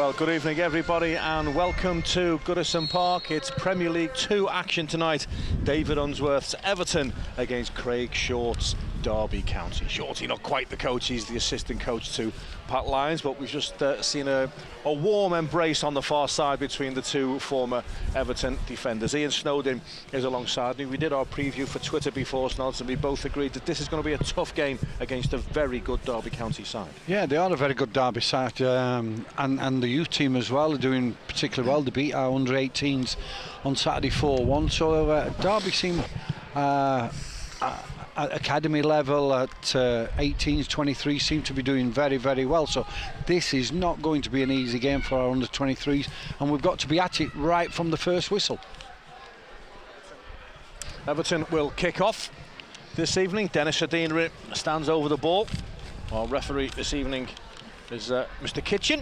Well, good evening everybody and welcome to Goodison Park. It's Premier League 2 action tonight. David Unsworth's Everton against Craig Short's Derby County. Shorty, not quite the coach, he's the assistant coach to Pat Lyons, but we've just seen a warm embrace on the far side between the two former Everton defenders. Ian Snowden is alongside me. We did our preview for Twitter before, Snods, and we both agreed that this is going to be a tough game against a very good Derby County side. Yeah, they are a very good Derby side, and the youth team as well are doing particularly well. They beat our under-18s on Saturday 4-1, so Derby seem at academy level, at 18s, 23 seem to be doing very, very well. So this is not going to be an easy game for our under-23s, and we've got to be at it right from the first whistle. Everton will kick off this evening. Dennis Adingra stands over the ball. Our referee this evening is Mr. Kitchen,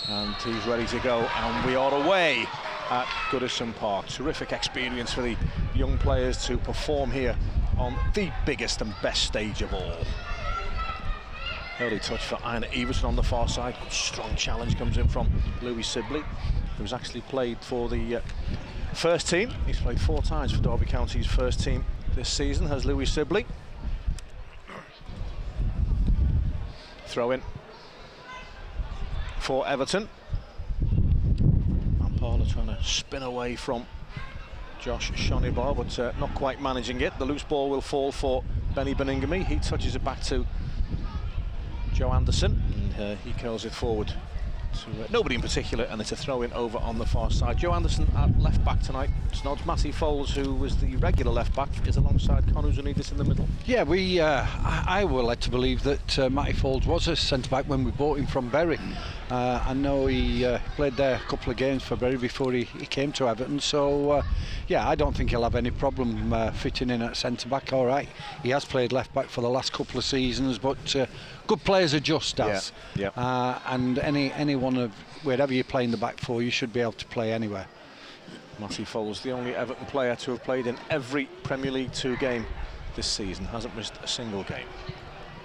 and he's ready to go, and we are away at Goodison Park. Terrific experience for the young players to perform here on the biggest and best stage of all. Early touch for Einar Iversen on the far side. Good strong challenge comes in from Louis Sibley, who's actually played for the first team. He's played 4 times for Derby County's first team this season, has Louis Sibley. Throw in for Everton. Mampala trying to spin away from Josh Shonibar, but not quite managing it. The loose ball will fall for Benny Beningame. He touches it back to Joe Anderson, and he curls it forward to nobody in particular, and it's a throw-in over on the far side. Joe Anderson at left-back tonight. Snods. Matty Foles, who was the regular left-back, is alongside Conor Zounidis in the middle. Yeah, I were led to believe that Matty Foles was a centre-back when we bought him from Bury. I know he played there a couple of games for Bury before he came to Everton, so yeah, I don't think he'll have any problem fitting in at centre-back. All right, he has played left-back for the last couple of seasons, but good players adjust, as. Yeah. And anyone of wherever you're playing the back four, you should be able to play anywhere. Matty Foles, the only Everton player to have played in every Premier League 2 game this season, hasn't missed a single game.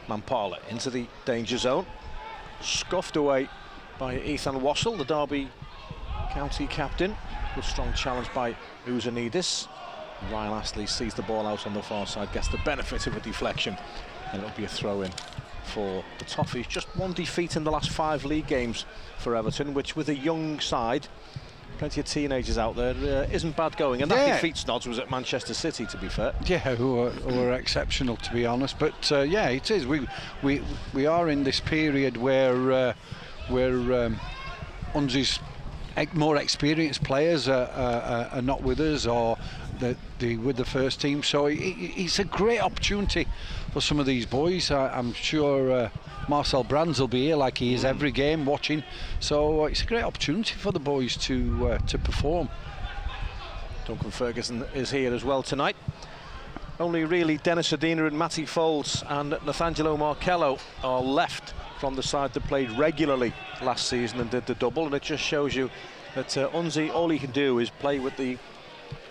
Mampala into the danger zone, scuffed away by Ethan Wassell, the Derby County captain. Good strong challenge by Zounidis. Ryan Astley sees the ball out on the far side, gets the benefit of a deflection, and it'll be a throw-in for the Toffees. Just 1 defeat in the last 5 league games for Everton, which with a young side, plenty of teenagers out there, isn't bad going. And that defeat, Snods, was at Manchester City, to be fair. Yeah, who are exceptional, to be honest. But yeah, it is. We are in this period where Unzi's more experienced players are not with us, or with the first team. So it's a great opportunity for some of these boys. I'm sure Marcel Brands will be here like he is every game watching. So it's a great opportunity for the boys to perform. Duncan Ferguson is here as well tonight. Only really Dennis Adingra and Matty Foles and Nathangelo Markello are left from the side that played regularly last season and did the double, and it just shows you that Unzi, all he can do is play with the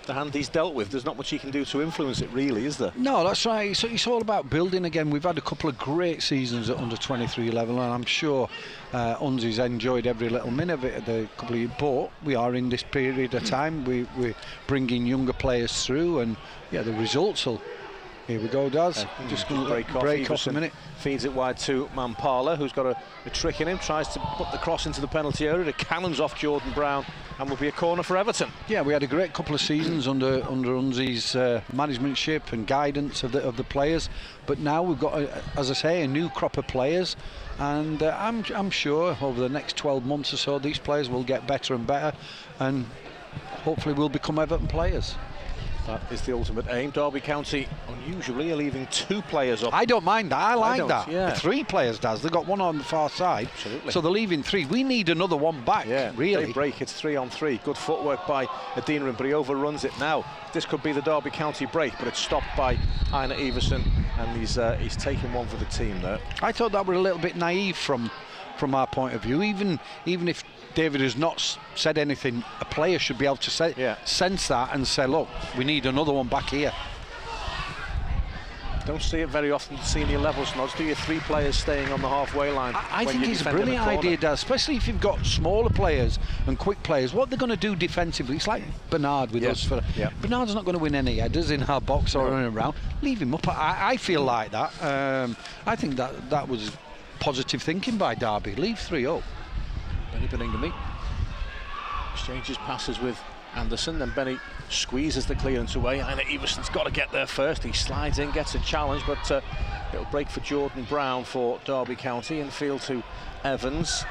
hand he's dealt with. There's not much he can do to influence it, really, is there? No, that's right. It's all about building again. We've had a couple of great seasons at under-23 level, and I'm sure Unzi's enjoyed every little minute of it at the couple of years. But we are in this period of time. We're bringing younger players through, and yeah, the results will. Here we go, Daz. Just going to break off a minute. Feeds it wide to Mampala, who's got a trick in him, tries to put the cross into the penalty area. It cannons off Jordan Brown, and will be a corner for Everton. Yeah, we had a great couple of seasons under Unzi's managementship and guidance of the players, but now we've got, as I say, a new crop of players, and I'm sure over the next 12 months or so these players will get better and better, and hopefully will become Everton players. That is the ultimate aim. Derby County unusually are leaving 2 players up. I don't mind that. I like that. Yeah. 3 players, Daz. They've got 1 on the far side. Absolutely. So they're leaving 3. We need another 1 back. Yeah, really. They break. It's 3-on-3. Good footwork by Adingra, but he overruns it now. This could be the Derby County break, but it's stopped by Einar Iversen, and he's taken one for the team there. I thought that were a little bit naive from our point of view. Even if David has not said anything, a player should be able to sense that and say, look, we need another one back here. Don't see it very often at senior levels, Nods, do you? 3 players staying on the halfway line. I when think you're it's a defending brilliant corner. idea, Dad, especially if you've got smaller players and quick players. What they're going to do defensively, it's like Bernard with us. Bernard's not going to win any headers in our box or running around. Leave him up. I feel like that. I think that was positive thinking by Derby. Leave 3 up. Benny Beningame exchanges passes with Anderson, then Benny squeezes the clearance away. And Everson's got to get there first. He slides in, gets a challenge, but it'll break for Jordan Brown for Derby County. Infield to Evans,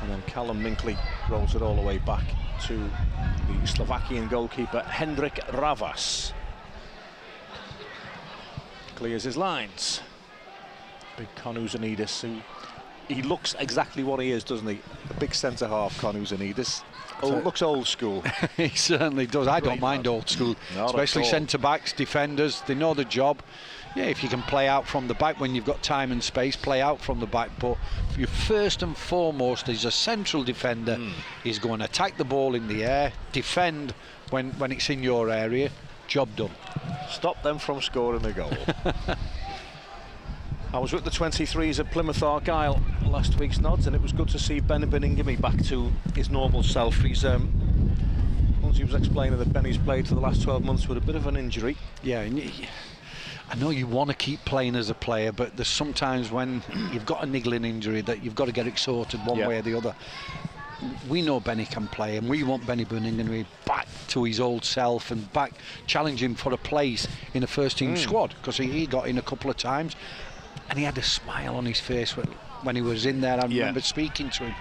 and then Callum Minkley rolls it all the way back to the Slovakian goalkeeper Hendrik Ravas. Clears his lines. Big Konuzanidis, who he looks exactly what he is, doesn't he? A big centre half, Konuzanidis. Looks old school. He certainly does. I don't mind old school, especially centre backs, defenders. They know the job. Yeah, if you can play out from the back when you've got time and space, play out from the back. But you first and foremost, as a central defender, is going to attack the ball in the air, defend when it's in your area. Job done. Stop them from scoring a goal. I was with the 23s at Plymouth Argyle last week's Nods, and it was good to see Benny Beningame back to his normal self. He's once he was explaining that Benny's played for the last 12 months with a bit of an injury. Yeah, and I know you want to keep playing as a player, but there's sometimes when you've got a niggling injury that you've got to get it sorted one way or the other. We know Benny can play, and we want Benny Beningame back to his old self and back challenging for a place in a first team squad, because he got in a couple of times. And he had a smile on his face when he was in there. I remember speaking to him.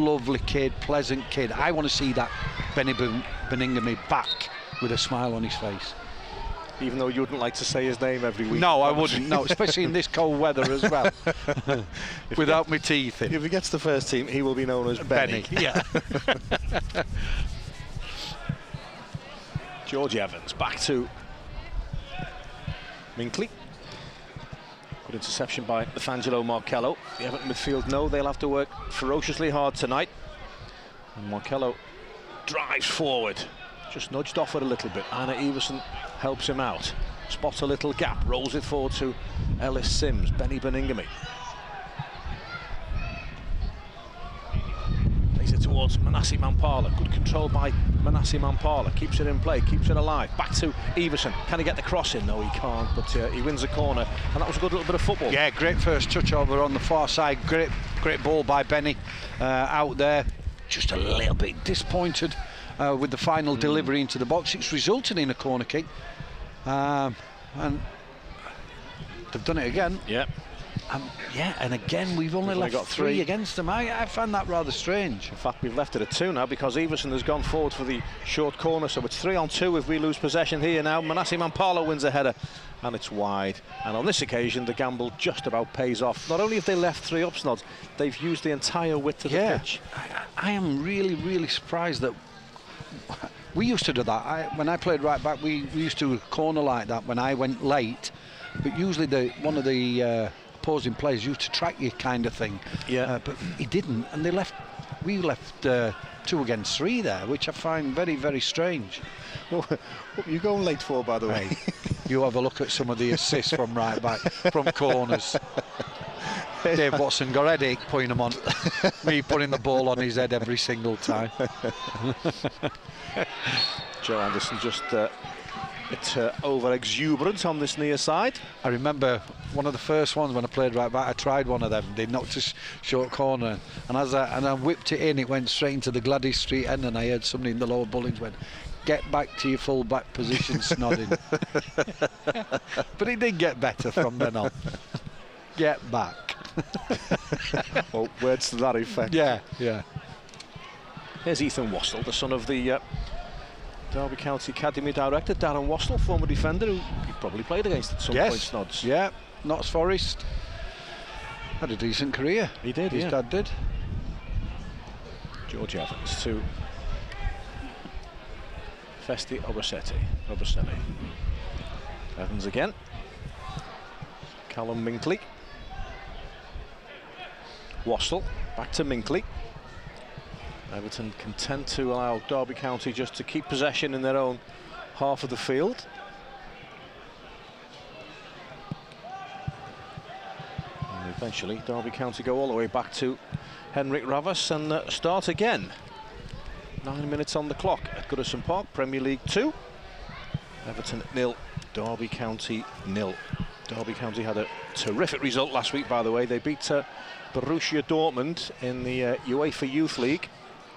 Lovely kid, pleasant kid. I want to see that Benny Beningame back with a smile on his face. Even though you wouldn't like to say his name every week. No, I wouldn't. No, especially in this cold weather as well. Without my teeth in. If he gets the first team, he will be known as Benny. Yeah. George Evans back to Minkley. Good interception by Nathangelo Markello. The Everton midfield know they'll have to work ferociously hard tonight. And Markello drives forward, just nudged off it a little bit. Anna Everson helps him out. Spots a little gap, rolls it forward to Ellis Sims. Benny Beningame. Plays it towards Manasseh Mampala. Good control by Manasseh Mampala. Keeps it in play, keeps it alive. Back to Everson. Can he get the cross in? No, he can't, but he wins the corner. And that was a good little bit of football. Yeah, great first touch over on the far side. Great ball by Benny out there. Just a little bit disappointed with the final delivery into the box. It's resulted in a corner kick. And they've done it again. Yeah. And again we've only left got three against them. I find that rather strange. In fact, we've left it at 2 now because Everson has gone forward for the short corner, so it's 3-on-2 if we lose possession here now. Manasseh Mampala wins a header and it's wide, and on this occasion the gamble just about pays off. Not only have they left 3 up, Snods, they've used the entire width of the pitch. I am really surprised that we used to do that. When I played right back, we used to corner like that when I went late, but usually one of the opposing players used to track you, kind of thing. But he didn't, and we left 2 against 3 there, which I find very strange. What were you going late for, by the way? You have a look at some of the assists from right back, from corners. Dave Watson got a headache putting them on. Me putting the ball on his head every single time. Joe Anderson just it's over exuberant on this near side. I remember one of the first ones when I played right back. I tried one of them. They knocked a short corner, and as I whipped it in, it went straight into the Gladys Street end, and I heard somebody in the lower Bullings went, "Get back to your full back position, Snodding." But it did get better from then on. Get back. Well, words to that effect. Yeah. Here's Ethan Wassell, the son of the Derby County Academy director, Darren Wassell, former defender who you probably played against at some point, Snods. Yeah, Notts Forest. Had a decent career. He did, His dad did. George Evans to Festi Obasetti. Evans again. Callum Minkley. Wassell, back to Minkley. Everton content to allow Derby County just to keep possession in their own half of the field. Eventually, Derby County go all the way back to Henrik Ravas and start again. 9 minutes on the clock at Goodison Park, Premier League 2. Everton 0, Derby County 0. Derby County had a terrific result last week, by the way. They beat Borussia Dortmund in the UEFA Youth League,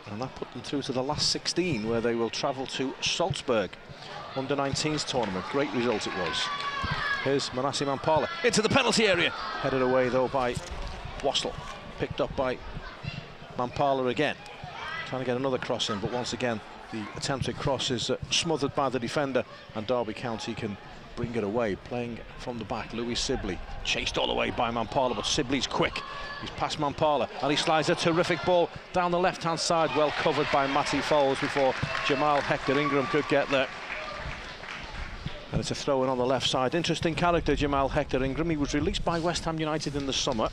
and that put them through to the last 16, where they will travel to Salzburg under-19s tournament. Great result it was. Here's Manasseh Mampala into the penalty area, headed away though by Wassell, picked up by Mampala again, trying to get another cross in, but once again the attempted cross is smothered by the defender, and Derby County can bring it away. Playing from the back, Louis Sibley, chased all the way by Mampala, but Sibley's quick. He's past Mampala and he slides a terrific ball down the left-hand side, well covered by Matty Foles before Jamal Hector Ingram could get there. And it's a throw-in on the left side. Interesting character, Jamal Hector Ingram. He was released by West Ham United in the summer.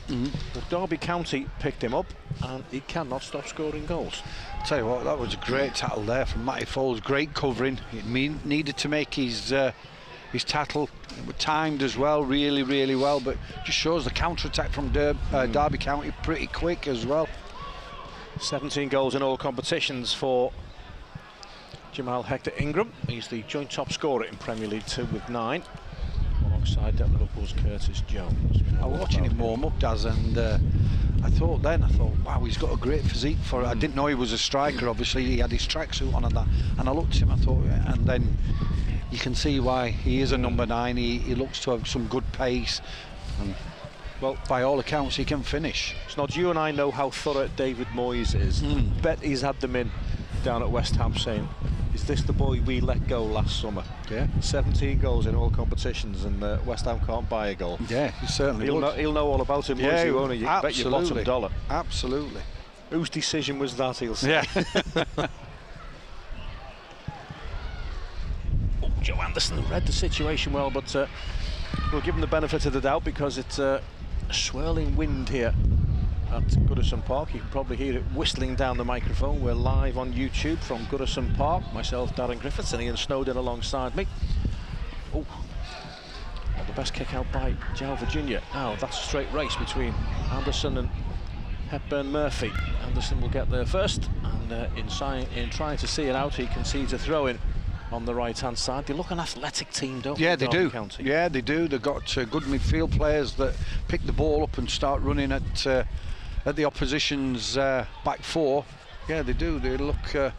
But Derby County picked him up, and he cannot stop scoring goals. Tell you what, that was a great tackle there from Matty Foles. Great covering. It needed to make his tackle. It was timed as well, really, really well. But just shows the counter-attack from Derby County pretty quick as well. 17 goals in all competitions for Jamal Hector Ingram. He's the joint top scorer in Premier League 2 with 9, alongside Liverpool's Curtis Jones. I was watching him warm up, Daz, and I thought, wow, he's got a great physique for it. I didn't know he was a striker. Obviously, he had his tracksuit on and that. And I looked at him, I thought, and then you can see why he is a number 9. He looks to have some good pace, and well, by all accounts, he can finish. It's not you and I know how thorough David Moyes is. Bet he's had them in down at West Ham saying, is this the boy we let go last summer? Yeah. 17 goals in all competitions, and West Ham can't buy a goal. Yeah, he certainly would. He'll know all about him, yeah, won't he? You can bet your bottom dollar. Absolutely. Whose decision was that, he'll say. Yeah. Oh, Joe Anderson read the situation well, but we'll give him the benefit of the doubt because it's a swirling wind here at Goodison Park. You can probably hear it whistling down the microphone. We're live on YouTube from Goodison Park. Myself, Darren Griffiths, and Ian Snowden alongside me. Oh, the best kick out by Joe Virginia. Now that's a straight race between Anderson and Hepburn Murphy. Anderson will get there first, and in trying to see it out, he concedes a throw-in on the right-hand side. They look an athletic team, don't they? Yeah, they do. County. Yeah, they do. They've got good midfield players that pick the ball up and start running at the opposition's back four. Yeah, they do. They look an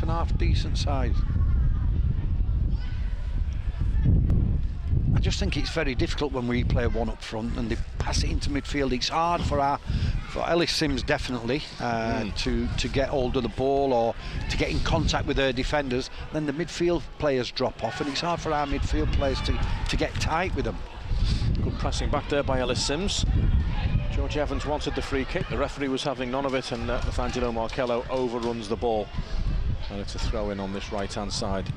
half decent size. I just think it's very difficult when we play one up front and they pass it into midfield. It's hard for Ellis Sims definitely to get hold of the ball or to get in contact with their defenders. Then the midfield players drop off, and it's hard for our midfield players to get tight with them. Good pressing back there by Ellis Sims. George Evans wanted the free kick. The referee was having none of it, and Nathaniel Markello overruns the ball. And it's a throw-in on this right-hand side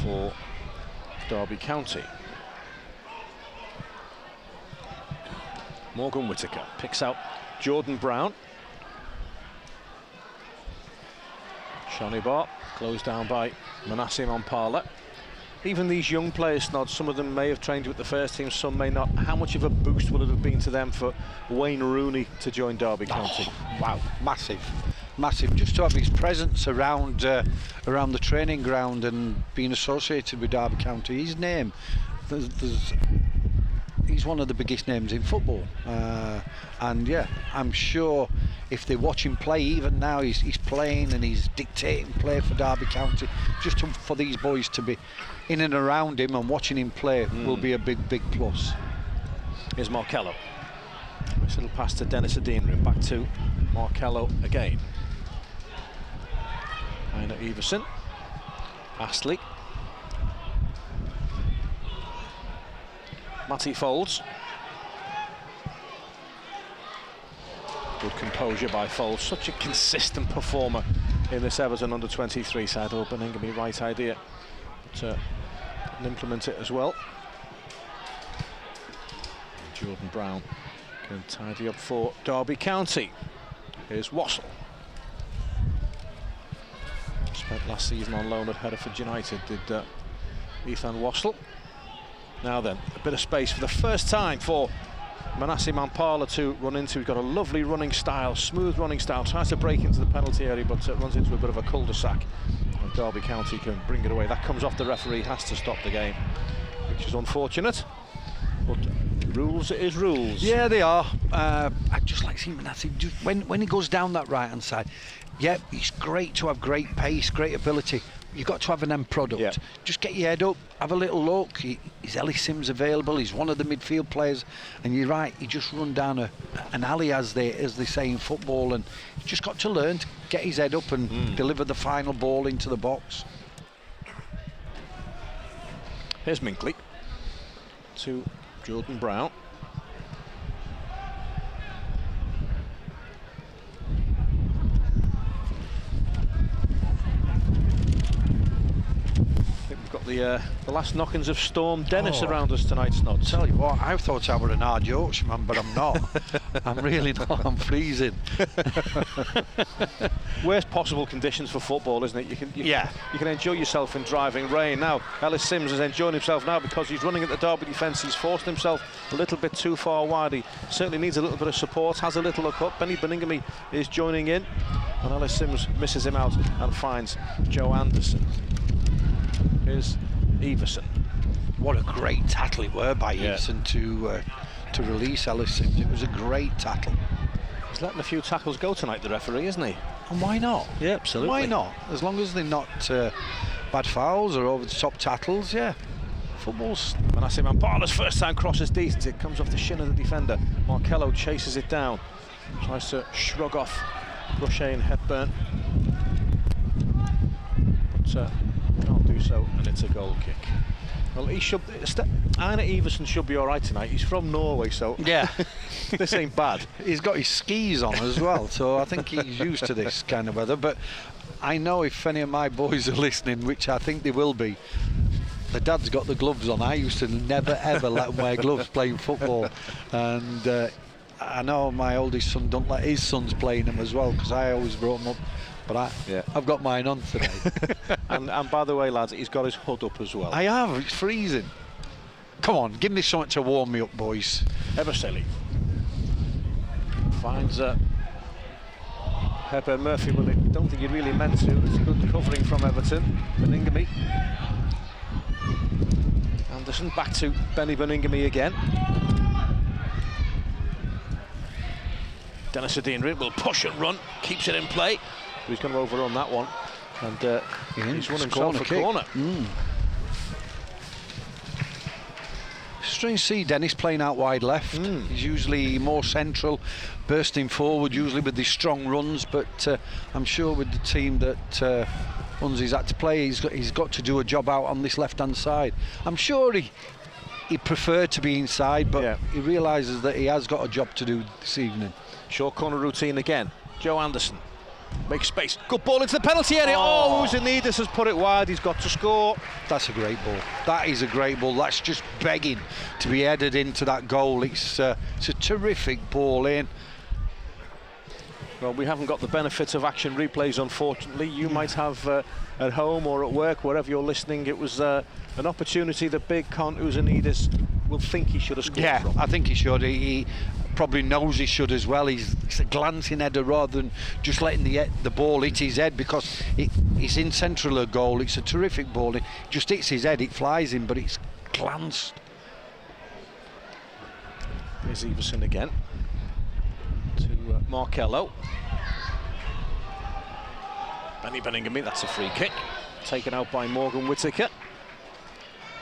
for Derby County. Morgan Whittaker picks out Jordan Brown. Shani Bar closed down by Manasseh Mampala. Even these young players, Snod, some of them may have trained with the first team, some may not. How much of a boost would it have been to them for Wayne Rooney to join Derby County? Oh, wow, massive. Just to have his presence around the training ground and being associated with Derby County, his name, he's one of the biggest names in football, and yeah, I'm sure if they watch him play, even now he's playing and he's dictating play for Derby County. Just for these boys to be in and around him and watching him play will be a big plus. Here's Markello. Nice little pass to Dennis Adingra, back to Markello again. Einar Iversen, Astley, Matty Foles. Good composure by Foles, such a consistent performer in this Everton under-23 side. Opening can be right idea, but and implement it as well. Jordan Brown can tidy up for Derby County. Here's Wassell. Spent last season on loan at Hereford United, did Ethan Wassell. Now then, a bit of space for the first time for Manasseh Mampala to run into. He's got a lovely running style, smooth running style, tries to break into the penalty area, but runs into a bit of a cul-de-sac. And Derby County can bring it away. That comes off the referee, has to stop the game, which is unfortunate. But rules is rules. Yeah, they are. I just like seeing Manasseh when he goes down that right-hand side. Yeah, it's great to have great pace, great ability. You've got to have an end product. Yeah. Just get your head up, have a little look. Is Ellis Sims available? He's one of the midfield players, and you're right. He just run down an alley, as they say in football, and he's just got to learn to get his head up and deliver the final ball into the box. Here's Minkley to Jordan Brown. Got the last knockings of Storm Dennis around us tonight, Snods. Tell you what, I thought I were an hard Yorkshireman, but I'm not. I'm really not. I'm freezing. Worst possible conditions for football, isn't it? You can enjoy yourself in driving rain. Now, Ellis Sims is enjoying himself now because he's running at the Derby defence. He's forced himself a little bit too far wide. He certainly needs a little bit of support, has a little look up. Benny Beningame is joining in, and Ellis Sims misses him out and finds Joe Anderson. Here's Everson. What a great tackle it were by Everson to release Ellis Sims. It was a great tackle. He's letting a few tackles go tonight, the referee, isn't he? And why not? Yeah, absolutely. Why not? As long as they're not bad fouls or over the top tackles, yeah. Football's... Manasseh Mampala's first time crosses decent. It comes off the shin of the defender. Markello chases it down. Tries to shrug off Rushane Hepburn. But can't do so, and it's a goal kick. Well, he should. Einar Everson should be all right tonight. He's from Norway, so yeah, this ain't bad. He's got his skis on as well, so I think he's used to this kind of weather. But I know if any of my boys are listening, which I think they will be, the dad's got the gloves on. I used to never ever let him wear gloves playing football, and I know my oldest son don't let his sons play in them as well, because I always brought them up. But I've got mine on today. and by the way, lads, he's got his hood up as well. I have. It's freezing. Come on, give me something to warm me up, boys. Ebersely finds Hepburn Murphy, but I don't think he really meant to. It's a good covering from Everton. Beningame. Anderson back to Benny Beningame again. Dennis Adinri will push and run, keeps it in play. He's going to overrun that one, and he's won himself a corner. Strange to see Dennis playing out wide left. He's usually more central, bursting forward, usually with these strong runs, but I'm sure with the team that Hunzi's had to play, he's got to do a job out on this left-hand side. I'm sure he preferred to be inside, but he realises that he has got a job to do this evening. Short corner routine again. Joe Anderson makes space. Good ball into the penalty area. Oh, Uzanidis has put it wide. He's got to score. That's a great ball. That is a great ball. That's just begging to be headed into that goal. It's a terrific ball in. Well, we haven't got the benefit of action replays, unfortunately. You might have at home or at work, wherever you're listening. It was an opportunity that big Con Uzanidis will think he should have scored from. I think he should. He probably knows he should as well. He's a glancing header rather than just letting the ball hit his head, because it's in central of goal. It's a terrific ball. It just hits his head, it flies in, but it's glanced. Here's Everson again to Markello. Benny Beningame, that's a free kick. Taken out by Morgan Whittaker.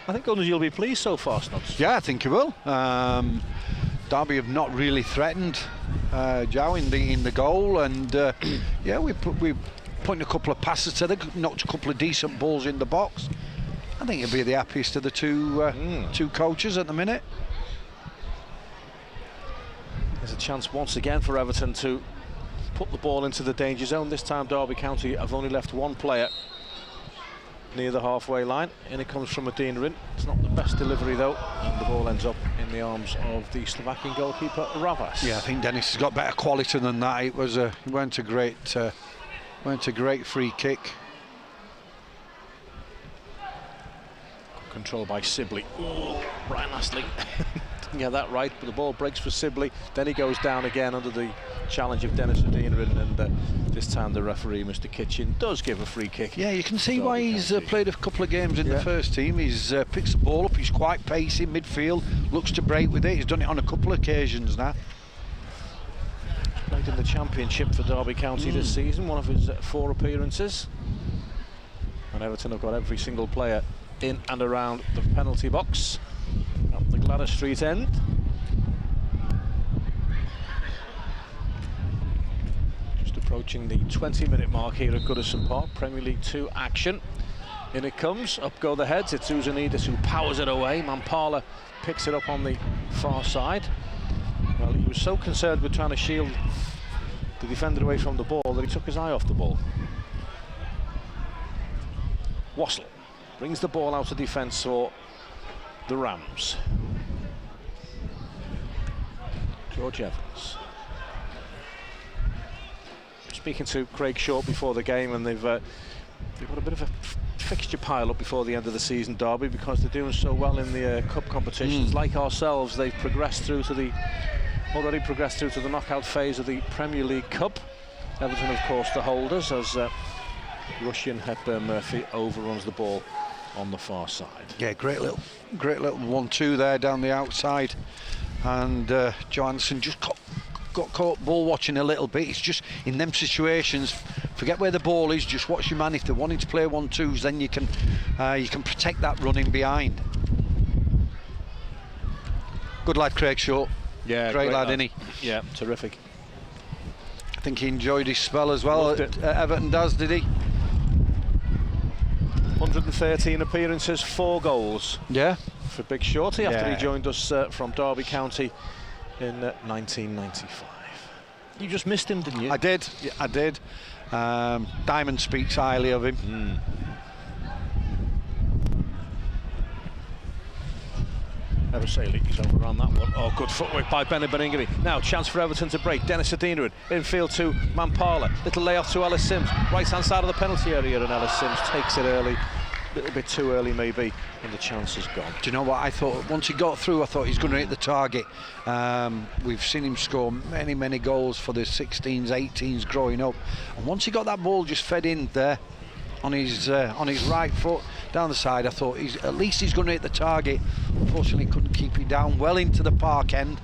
I think Gunners, you'll be pleased so far, Snods. Yeah, I think you will. Derby have not really threatened Joe in the goal, and we're putting a couple of passes to them, knocked a couple of decent balls in the box. I think he'll be the happiest of the two coaches at the minute. There's a chance once again for Everton to put the ball into the danger zone. This time Derby County have only left one player near the halfway line, and it comes from Adinri. It's not the best delivery though, and the ball ends up in the arms of the Slovakian goalkeeper Ravas. Yeah, I think Dennis has got better quality than that. It went a great free kick. Controlled by Sibley. Ooh, Ryan Astley get that right, but the ball breaks for Sibley. Then he goes down again under the challenge of Dennis Adeniran, and this time the referee, Mr. Kitchen, does give a free kick. Yeah, you can see why he's played a couple of games in Yeah. the first team. He's picks the ball up, he's quite pacey midfield, looks to break with it. He's done it on a couple of occasions now. Played in the Championship for Derby County this season, one of his 4 appearances. And Everton have got every single player in and around the penalty box at the Gladys Street end. Just approaching the 20-minute mark here at Goodison Park. Premier League 2 action. In it comes, up go the heads. It's Uzanides who powers it away. Mampala picks it up on the far side. Well, he was so concerned with trying to shield the defender away from the ball that he took his eye off the ball. Wassell brings the ball out of defence for the Rams. George Evans. Speaking to Craig Short before the game, and they've got a bit of a fixture pile up before the end of the season, Derby, because they're doing so well in the cup competitions. Like ourselves, they've already progressed through to the knockout phase of the Premier League Cup. Everton, of course, the holders, as Russian Hepburn Murphy overruns the ball on the far side. Yeah, great little 1-2 there down the outside, and Johansson just got caught ball watching a little bit. It's just in them situations, forget where the ball is, just watch your man. If they're wanting to play 1-2s, then you can protect that running behind. Good lad, Craig Short. Yeah, great lad, isn't he? Yeah, terrific. I think he enjoyed his spell as well at Everton, did he? 113 appearances, 4 goals. Yeah. For Big Shorty after he joined us from Derby County in 1995. You just missed him, didn't you? I did. Yeah, I did. Diamond speaks highly of him. Eversalic, he's overrun that one. Oh, good footwork by Benny Beningame. Now, chance for Everton to break. Dennis Adeniran, infield to Mampala. Little layoff to Ellis Sims. Right-hand side of the penalty area, and Ellis Sims takes it early. A little bit too early, maybe, and the chance is gone. Do you know what I thought? Once he got through, I thought he's going to hit the target. We've seen him score many goals for the 16s, 18s growing up. And once he got that ball just fed in there, on his right foot down the side, I thought at least he's going to hit the target. Unfortunately, couldn't keep it down. Well into the park end.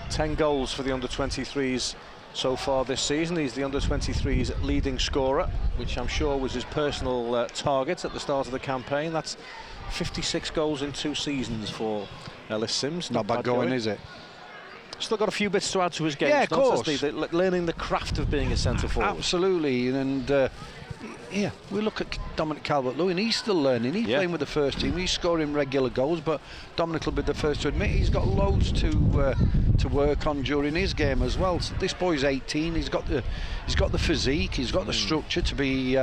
10 goals for the under-23s so far this season. He's the under-23s leading scorer, which I'm sure was his personal target at the start of the campaign. That's 56 goals in 2 seasons for Ellis Sims. Not bad going, is it? Still got a few bits to add to his game. Yeah, of course. Learning the craft of being a centre forward. Absolutely, and yeah, we look at Dominic Calvert-Lewin. He's still learning. He's playing with the first team. He's scoring regular goals, but Dominic will be the first to admit he's got loads to work on during his game as well. So this boy's 18. He's got the physique. He's got the structure to be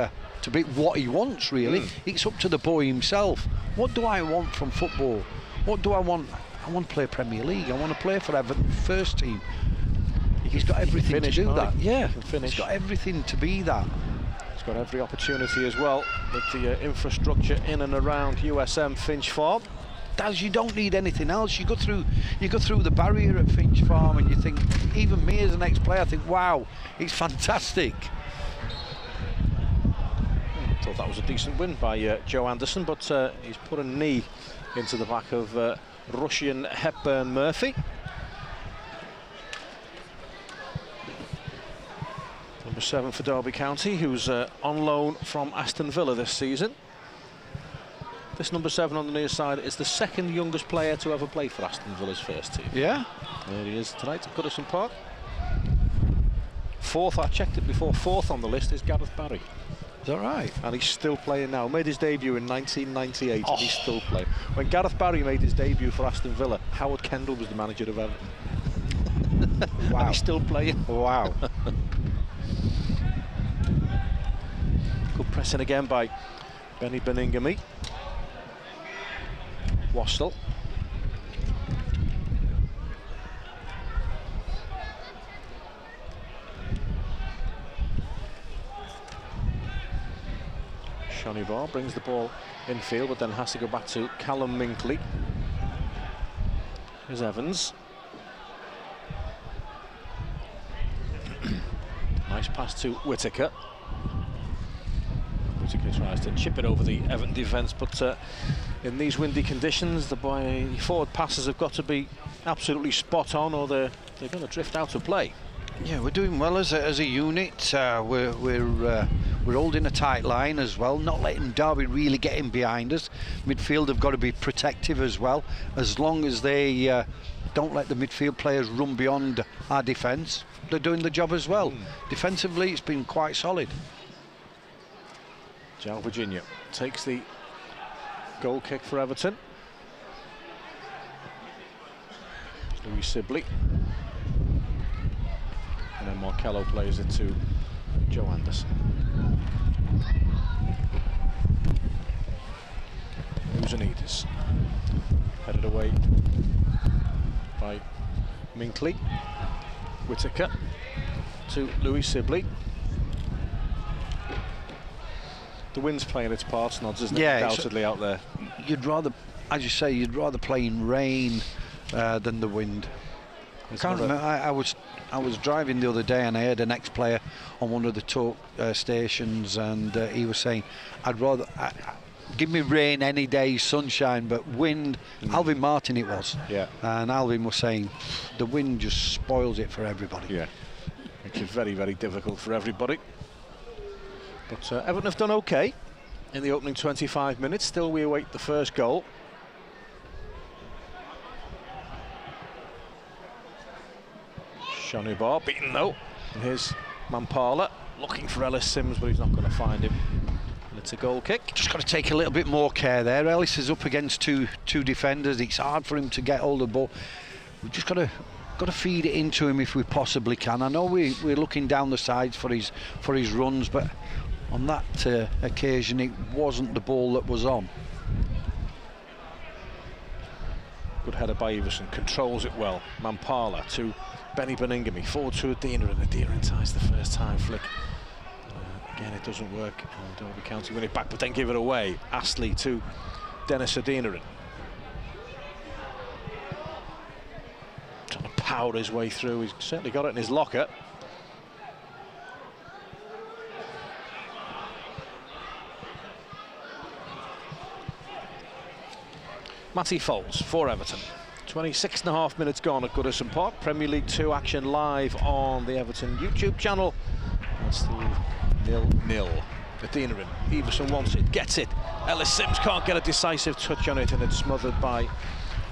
what he wants. Really, it's up to the boy himself. What do I want from football? What do I want? I want to play Premier League. I want to play for Everton first team. He's got everything to do that. Yeah, he's got everything to be that. He's got every opportunity as well with the infrastructure in and around USM Finch Farm. Daz, you don't need anything else. You go through the barrier at Finch Farm, and you think, even me as an ex-player, I think, wow, it's fantastic. Thought that was a decent win by Joe Anderson, but he's put a knee into the back of Russian Hepburn Murphy. Number 7 for Derby County, who's on loan from Aston Villa this season. This number 7 on the near side is the 2nd youngest player to ever play for Aston Villa's first team. Yeah? There he is tonight at Goodison Park. 4th, I checked it before, 4th on the list is Gareth Barry. Is that right? And he's still playing now. Made his debut in 1998 and he's still playing. When Gareth Barry made his debut for Aston Villa, Howard Kendall was the manager of Everton. Wow. And he's still playing. Wow. Good pressing again by Benny Beningame. Wassell. Shonibar brings the ball infield, but then has to go back to Callum Minkley. Here's Evans. Nice pass to Whittaker. Whittaker tries to chip it over the Everton defence, but in these windy conditions, the forward passes have got to be absolutely spot on, or they're going to drift out of play. Yeah, we're doing well as a unit. We're holding a tight line as well, not letting Derby really get in behind us. Midfield have got to be protective as well. As long as they don't let the midfield players run beyond our defence, they're doing the job as well. Defensively, it's been quite solid. João Virginia takes the goal kick for Everton. Louis Sibley. And then Markello plays it to Joe Anderson. Uzanides. Headed away by Minkley. Whittaker to Louis Sibley. The wind's playing its part, Nods, isn't it? Yeah, undoubtedly out there. You'd rather, as you say, you'd rather play in rain than the wind. I can't remember. I was driving the other day and I heard an ex-player on one of the talk stations, and he was saying, "I'd rather give me rain any day, sunshine, but wind." Alvin Martin it was. Yeah. And Alvin was saying the wind just spoils it for everybody. Yeah. Makes it very, very difficult for everybody. But Everton have done okay in the opening 25 minutes. Still, we await the first goal. Shanibar beaten though. And here's Mampala looking for Ellis Sims, but he's not going to find him. And it's a goal kick. Just got to take a little bit more care there. Ellis is up against two defenders. It's hard for him to get hold of the ball. We've just got to feed it into him if we possibly can. I know we're looking down the sides for his runs, but on that occasion it wasn't the ball that was on. Good header by Everson, controls it well. Mampala to Benny Beningame, forward to Adina, and Adina ties the first time flick. Again, it doesn't work, and Derby County win it back, but then give it away. Astley to Dennis Adina. Trying to power his way through. He's certainly got it in his locker. Matty Foles for Everton. 26.5 minutes gone at Goodison Park. Premier League 2 action live on the Everton YouTube channel. It's still 0-0. Adina, Everson wants it, gets it. Ellis Sims can't get a decisive touch on it, and it's smothered by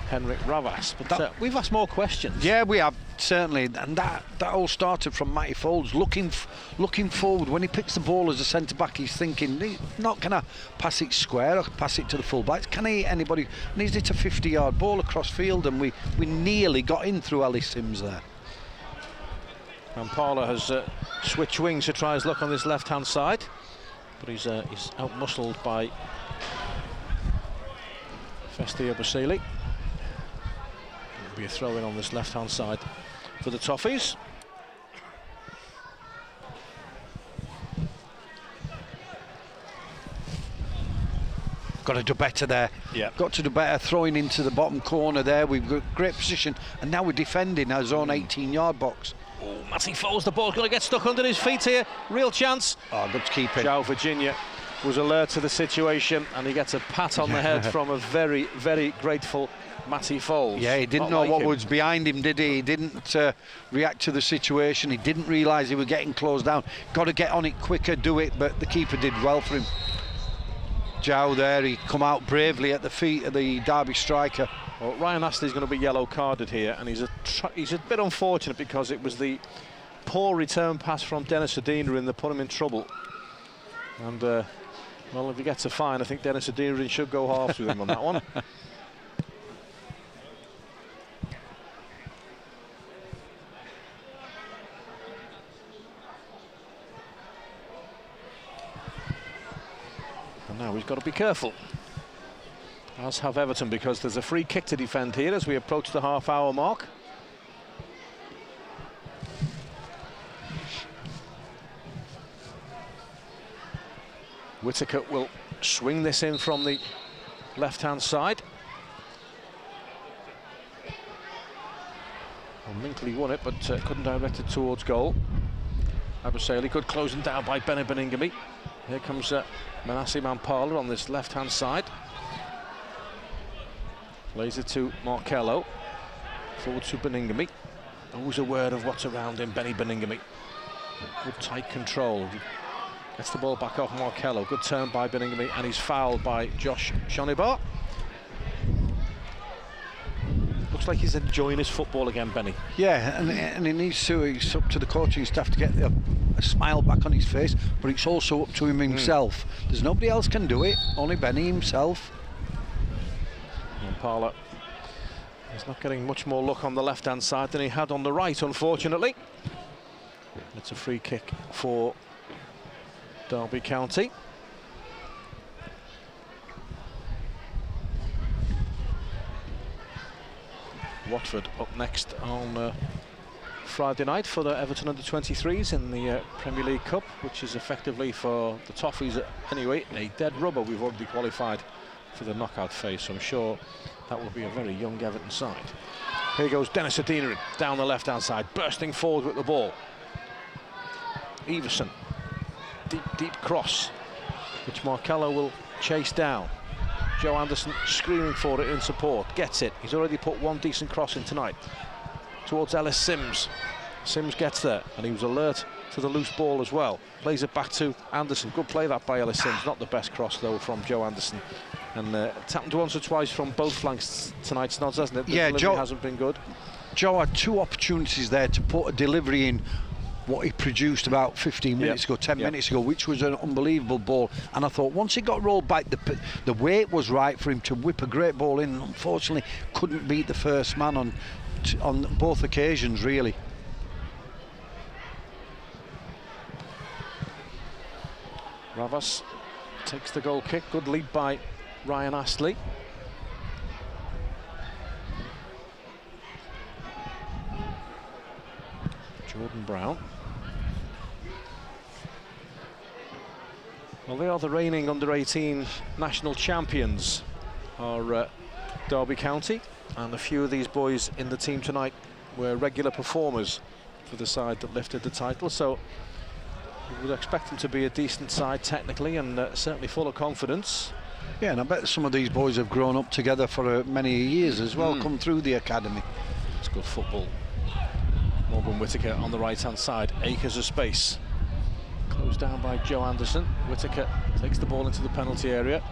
Henrik Ravas. But we've asked more questions. Yeah, we have, certainly, and that all started from Matty Foles looking forward. When he picks the ball as a centre back, he's thinking, he's not going to pass it square or pass it to the full backs. Can he hit anybody? And he's hit a 50-yard ball across field, and we nearly got in through Ellis Sims there. Mampala has switched wings to try his luck on this left-hand side, but he's out-muscled by Festia Basili. Be a throw in on this left-hand side for the Toffees. Got to do better there. Yeah. Got to do better throwing into the bottom corner there. We've got great position, and now we're defending our own 18-yard box. Oh, Matty Foles, the ball's going to get stuck under his feet here. Real chance. Oh, good keeping. João Virginia was alert to the situation, and he gets a pat on the head from a very, very grateful Matty Foles. Yeah, he didn't know what was behind him, did he? He didn't react to the situation. He didn't realise he was getting closed down. Got to get on it quicker, do it, but the keeper did well for him. João there, he come out bravely at the feet of the Derby striker. Well, Ryan Astley's going to be yellow carded here, and he's a bit unfortunate because it was the poor return pass from Dennis Adina that put him in trouble. And well, if he gets a fine, I think Dennis Adina should go halves with him on that one. And now he's got to be careful, as have Everton, because there's a free kick to defend here as we approach the half-hour mark. Whittaker will swing this in from the left-hand side. Well, Minkley won it, but couldn't direct it towards goal. Abasele, good closing down by Benny Beningame. Here comes Manasseh Mampala on this left-hand side. Plays it to Markello. Forward to Beningame. Always aware of what's around him, Benny Beningame. Good tight control. Gets the ball back off Markello. Good turn by Beningame, and he's fouled by Josh Shonibar. Looks like he's enjoying his football again, Benny. Yeah, and he needs to. It's up to the coaching staff to get a smile back on his face, but it's also up to him himself. There's nobody else can do it, only Benny himself. Mampala is not getting much more luck on the left-hand side than he had on the right, unfortunately. It's a free kick for Derby County. Watford up next on Friday night for the Everton under-23s in the Premier League Cup, which is effectively for the Toffees anyway a dead rubber. We've already qualified for the knockout phase, so I'm sure that will be a very young Everton side. Here goes Dennis Adeniran down the left-hand side, bursting forward with the ball. Everson, deep cross, which Markello will chase down. Joe Anderson screaming for it in support, gets it. He's already put one decent cross in tonight towards Ellis Sims. Sims gets there, and he was alert to the loose ball as well. Plays it back to Anderson. Good play that by Ellis Sims. Not the best cross though from Joe Anderson. And it's happened once or twice from both flanks tonight, Snods, hasn't it? The delivery Joe hasn't been good. Joe had two opportunities there to put a delivery in what he produced about 15 minutes ago, 10 minutes ago, which was an unbelievable ball. And I thought once it got rolled back, the weight was right for him to whip a great ball in. Unfortunately, couldn't beat the first man on both occasions, really. Ravas takes the goal kick. Good lead by Ryan Astley. Jordan Brown. Well, they are the reigning under-18 national champions, are Derby County, and a few of these boys in the team tonight were regular performers for the side that lifted the title, so we would expect them to be a decent side technically, and certainly full of confidence. Yeah, and I bet some of these boys have grown up together for many years as well, come through the academy. It's good football. Morgan Whittaker on the right-hand side, acres of space. Closed down by Joe Anderson. Whittaker takes the ball into the penalty area,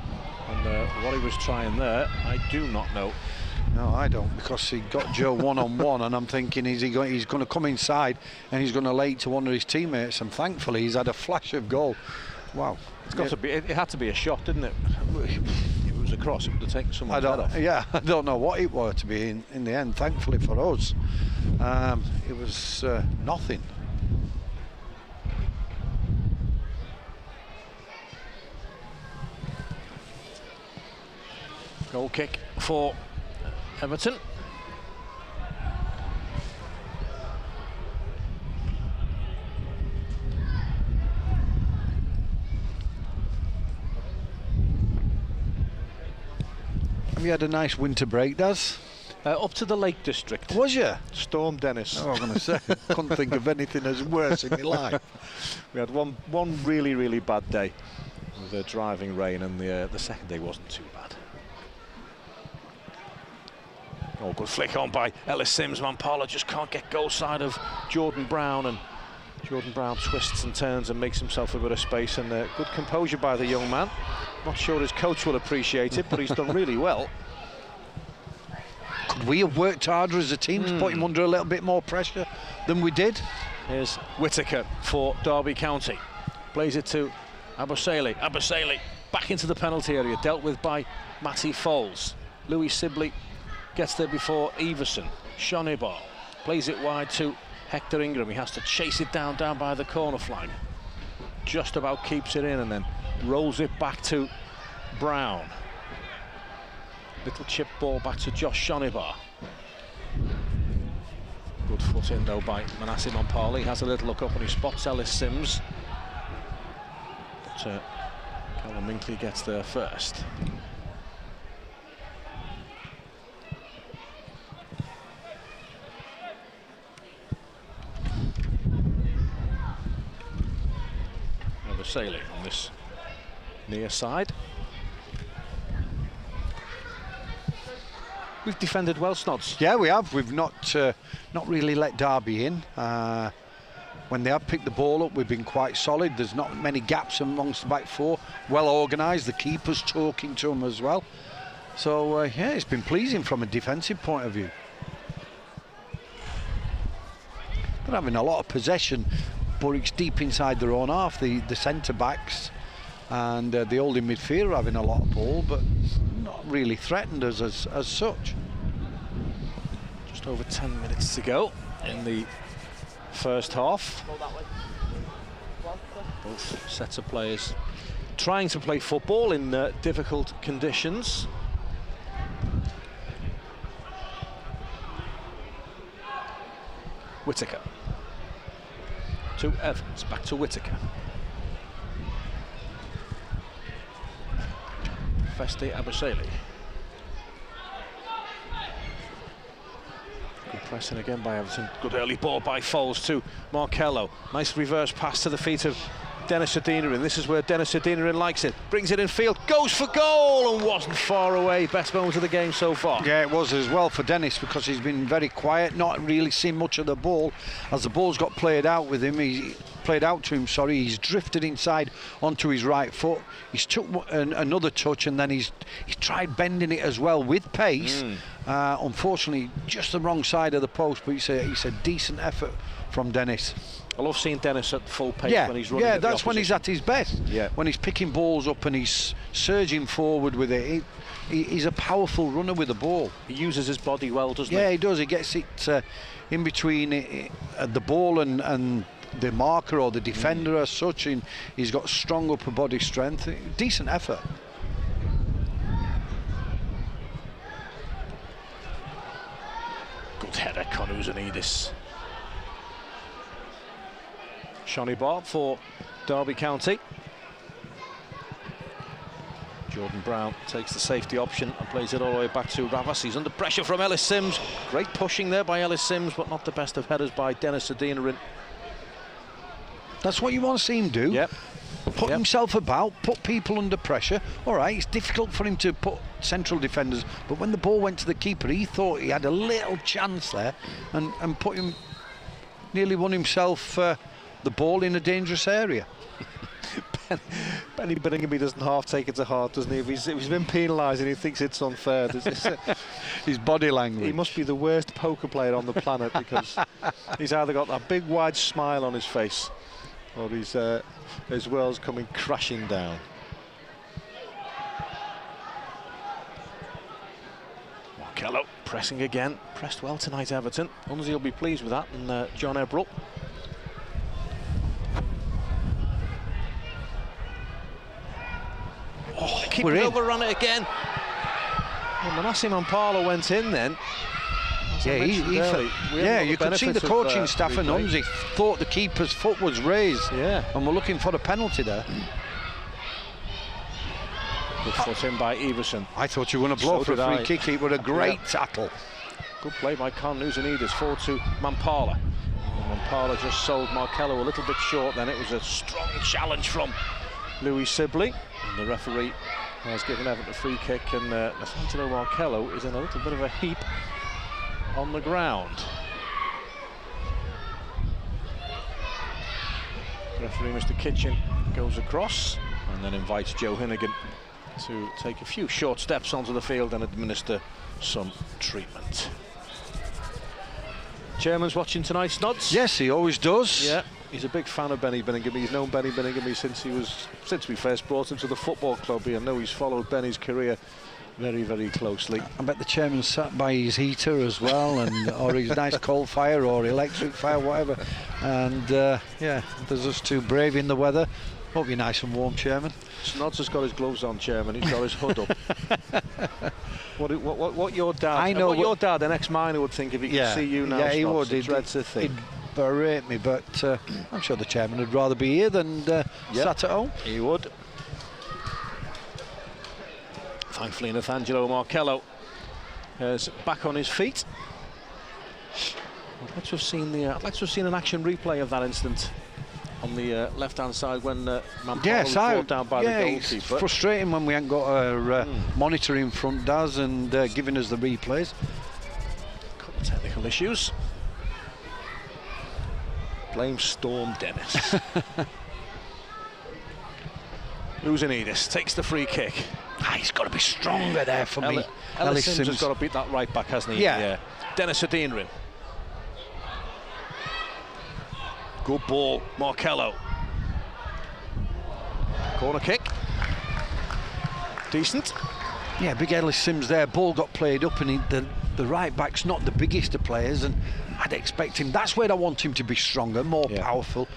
and what he was trying there, I do not know. No, I don't, because he got Joe one-on-one, and I'm thinking, he's going to come inside and he's going to lay it to one of his teammates, and thankfully he's had a flash of goal. Wow. It's got to be. It had to be a shot, didn't it? If it was a cross, it would have taken someone's head off. Yeah, I don't know what it were to be in the end. Thankfully for us, it was nothing. Goal kick for Everton. Have you had a nice winter break, Daz? Up to the Lake District. Was you? Storm Dennis. Oh, I was going to say, couldn't think of anything as worse in my life. We had one really bad day with the driving rain, and the second day wasn't too bad. Oh, good flick on by Ellis Sims. Mampala just can't get goal side of Jordan Brown, and Jordan Brown twists and turns and makes himself a bit of space, and good composure by the young man. Not sure his coach will appreciate it, but he's done really well. Could we have worked harder as a team to put him under a little bit more pressure than we did? Here's Whittaker for Derby County. Plays it to Abasele. Abasele back into the penalty area, dealt with by Matty Foles. Louis Sibley gets there before Everson. Shonibar plays it wide to Hector Ingram. He has to chase it down by the corner flag. Just about keeps it in, and then rolls it back to Brown. Little chip ball back to Josh Shonibar. Good foot in though by Manasseh Mampala. He has a little look up and he spots Ellis Sims. But Callum Minkley gets there first. Abusele on this near side. We've defended well, Snods. Yeah, we have. We've not really let Derby in. When they have picked the ball up, we've been quite solid. There's not many gaps amongst the back four. Well organised. The keeper's talking to them as well. So yeah, it's been pleasing from a defensive point of view. They're having a lot of possession, but it's deep inside their own half. The centre backs and the holding midfield are having a lot of ball, but not really threatened us as such. Just over 10 minutes to go in the first half. Both sets of players trying to play football in difficult conditions. Whittaker to Evans, back to Whittaker. Feste Abusele. Good pressing again by Everton. Good early ball by Foles to Markello. Nice reverse pass to the feet of Dennis Adinarin. This is where Dennis Adinarin likes it. Brings it in field, goes for goal and wasn't far away. Best moment of the game so far. Yeah, it was as well for Dennis, because he's been very quiet, not really seen much of the ball. As the ball's got played out with him, he's drifted inside onto his right foot. He's took another touch, and then he's tried bending it as well with pace. Unfortunately, just the wrong side of the post, but it's a decent effort from Dennis. I love seeing Dennis at full pace when he's running. Yeah, that's when he's at his best. Yeah. When he's picking balls up and he's surging forward with it. He's a powerful runner with the ball. He uses his body well, doesn't he? Yeah, he does. He gets it in between the ball and the marker or the defender as such, and he's got strong upper body strength. Decent effort. Good header, Konouzanidis. Shonny Barb for Derby County. Jordan Brown takes the safety option and plays it all the way back to Ravas. He's under pressure from Ellis Sims. Great pushing there by Ellis Sims, but not the best of headers by Dennis Adinarin. That's what you want to see him do. Yep. Put himself about, put people under pressure. All right, it's difficult for him to put central defenders, but when the ball went to the keeper, he thought he had a little chance there and put him, nearly won himself the ball in a dangerous area. Benny Birmingham doesn't half take it to heart, doesn't he? If he's been penalised and he thinks it's unfair. His body language. He must be the worst poker player on the planet, because he's either got that big wide smile on his face, or his world's coming crashing down. Markello pressing again. Pressed well tonight, Everton. Unzi will be pleased with that, and John Ebrell. Oh, keeper overrun it again. Well, Manasseh Mampala went in then. Yeah, you could see the coaching staff and Unzi thought the keeper's foot was raised. Yeah. And we're looking for a penalty there. Good foot in by Everson. I thought you were going to blow for a free kick. It was a great tackle. Good play by Konouzanidis. Forward to Mampala. Mampala just sold Markello a little bit short then. It was a strong challenge from Louis Sibley. And the referee has given Everton a free kick, and Nathaniel Markello is in a little bit of a heap on the ground. Referee Mr. Kitchen goes across and then invites Joe Hinnigan to take a few short steps onto the field and administer some treatment. Chairman's watching tonight, Snods? Yes, he always does. Yeah, he's a big fan of Benny Birmingham. He's known Benny Birmingham since we first brought him to the football club. I know he's followed Benny's career very, very closely. I bet the chairman sat by his heater as well, and or his nice coal fire or electric fire, whatever. And yeah, there's us two braving the weather. Hope you're nice and warm, Chairman. Snods has got his gloves on, Chairman. He's got his hood up. What your dad? I know what your dad, an ex-miner, would think if he could see you now. Yeah, he Snods, would. He'd berate me, but I'm sure the chairman would rather be here than sat at home. He would. Thankfully, Nathaniel Markello is back on his feet. I'd like to have seen an action replay of that incident on the left-hand side when Mampala Yes, was brought down by the it's goalkeeper. frustrating when we ain't got our monitor in front, Daz, and giving us the replays. Couple of technical issues. Blame Storm Dennis. Luzanidis takes the free kick. He's got to be stronger there for me. Ellis Sims has got to beat that right back, hasn't he? Yeah. Dennis Adeniran. Good ball, Markello. Corner kick. Decent. Yeah, big Ellis Sims there. Ball got played up, and the right back's not the biggest of players, and I'd expect him. That's where I want him to be stronger, more powerful.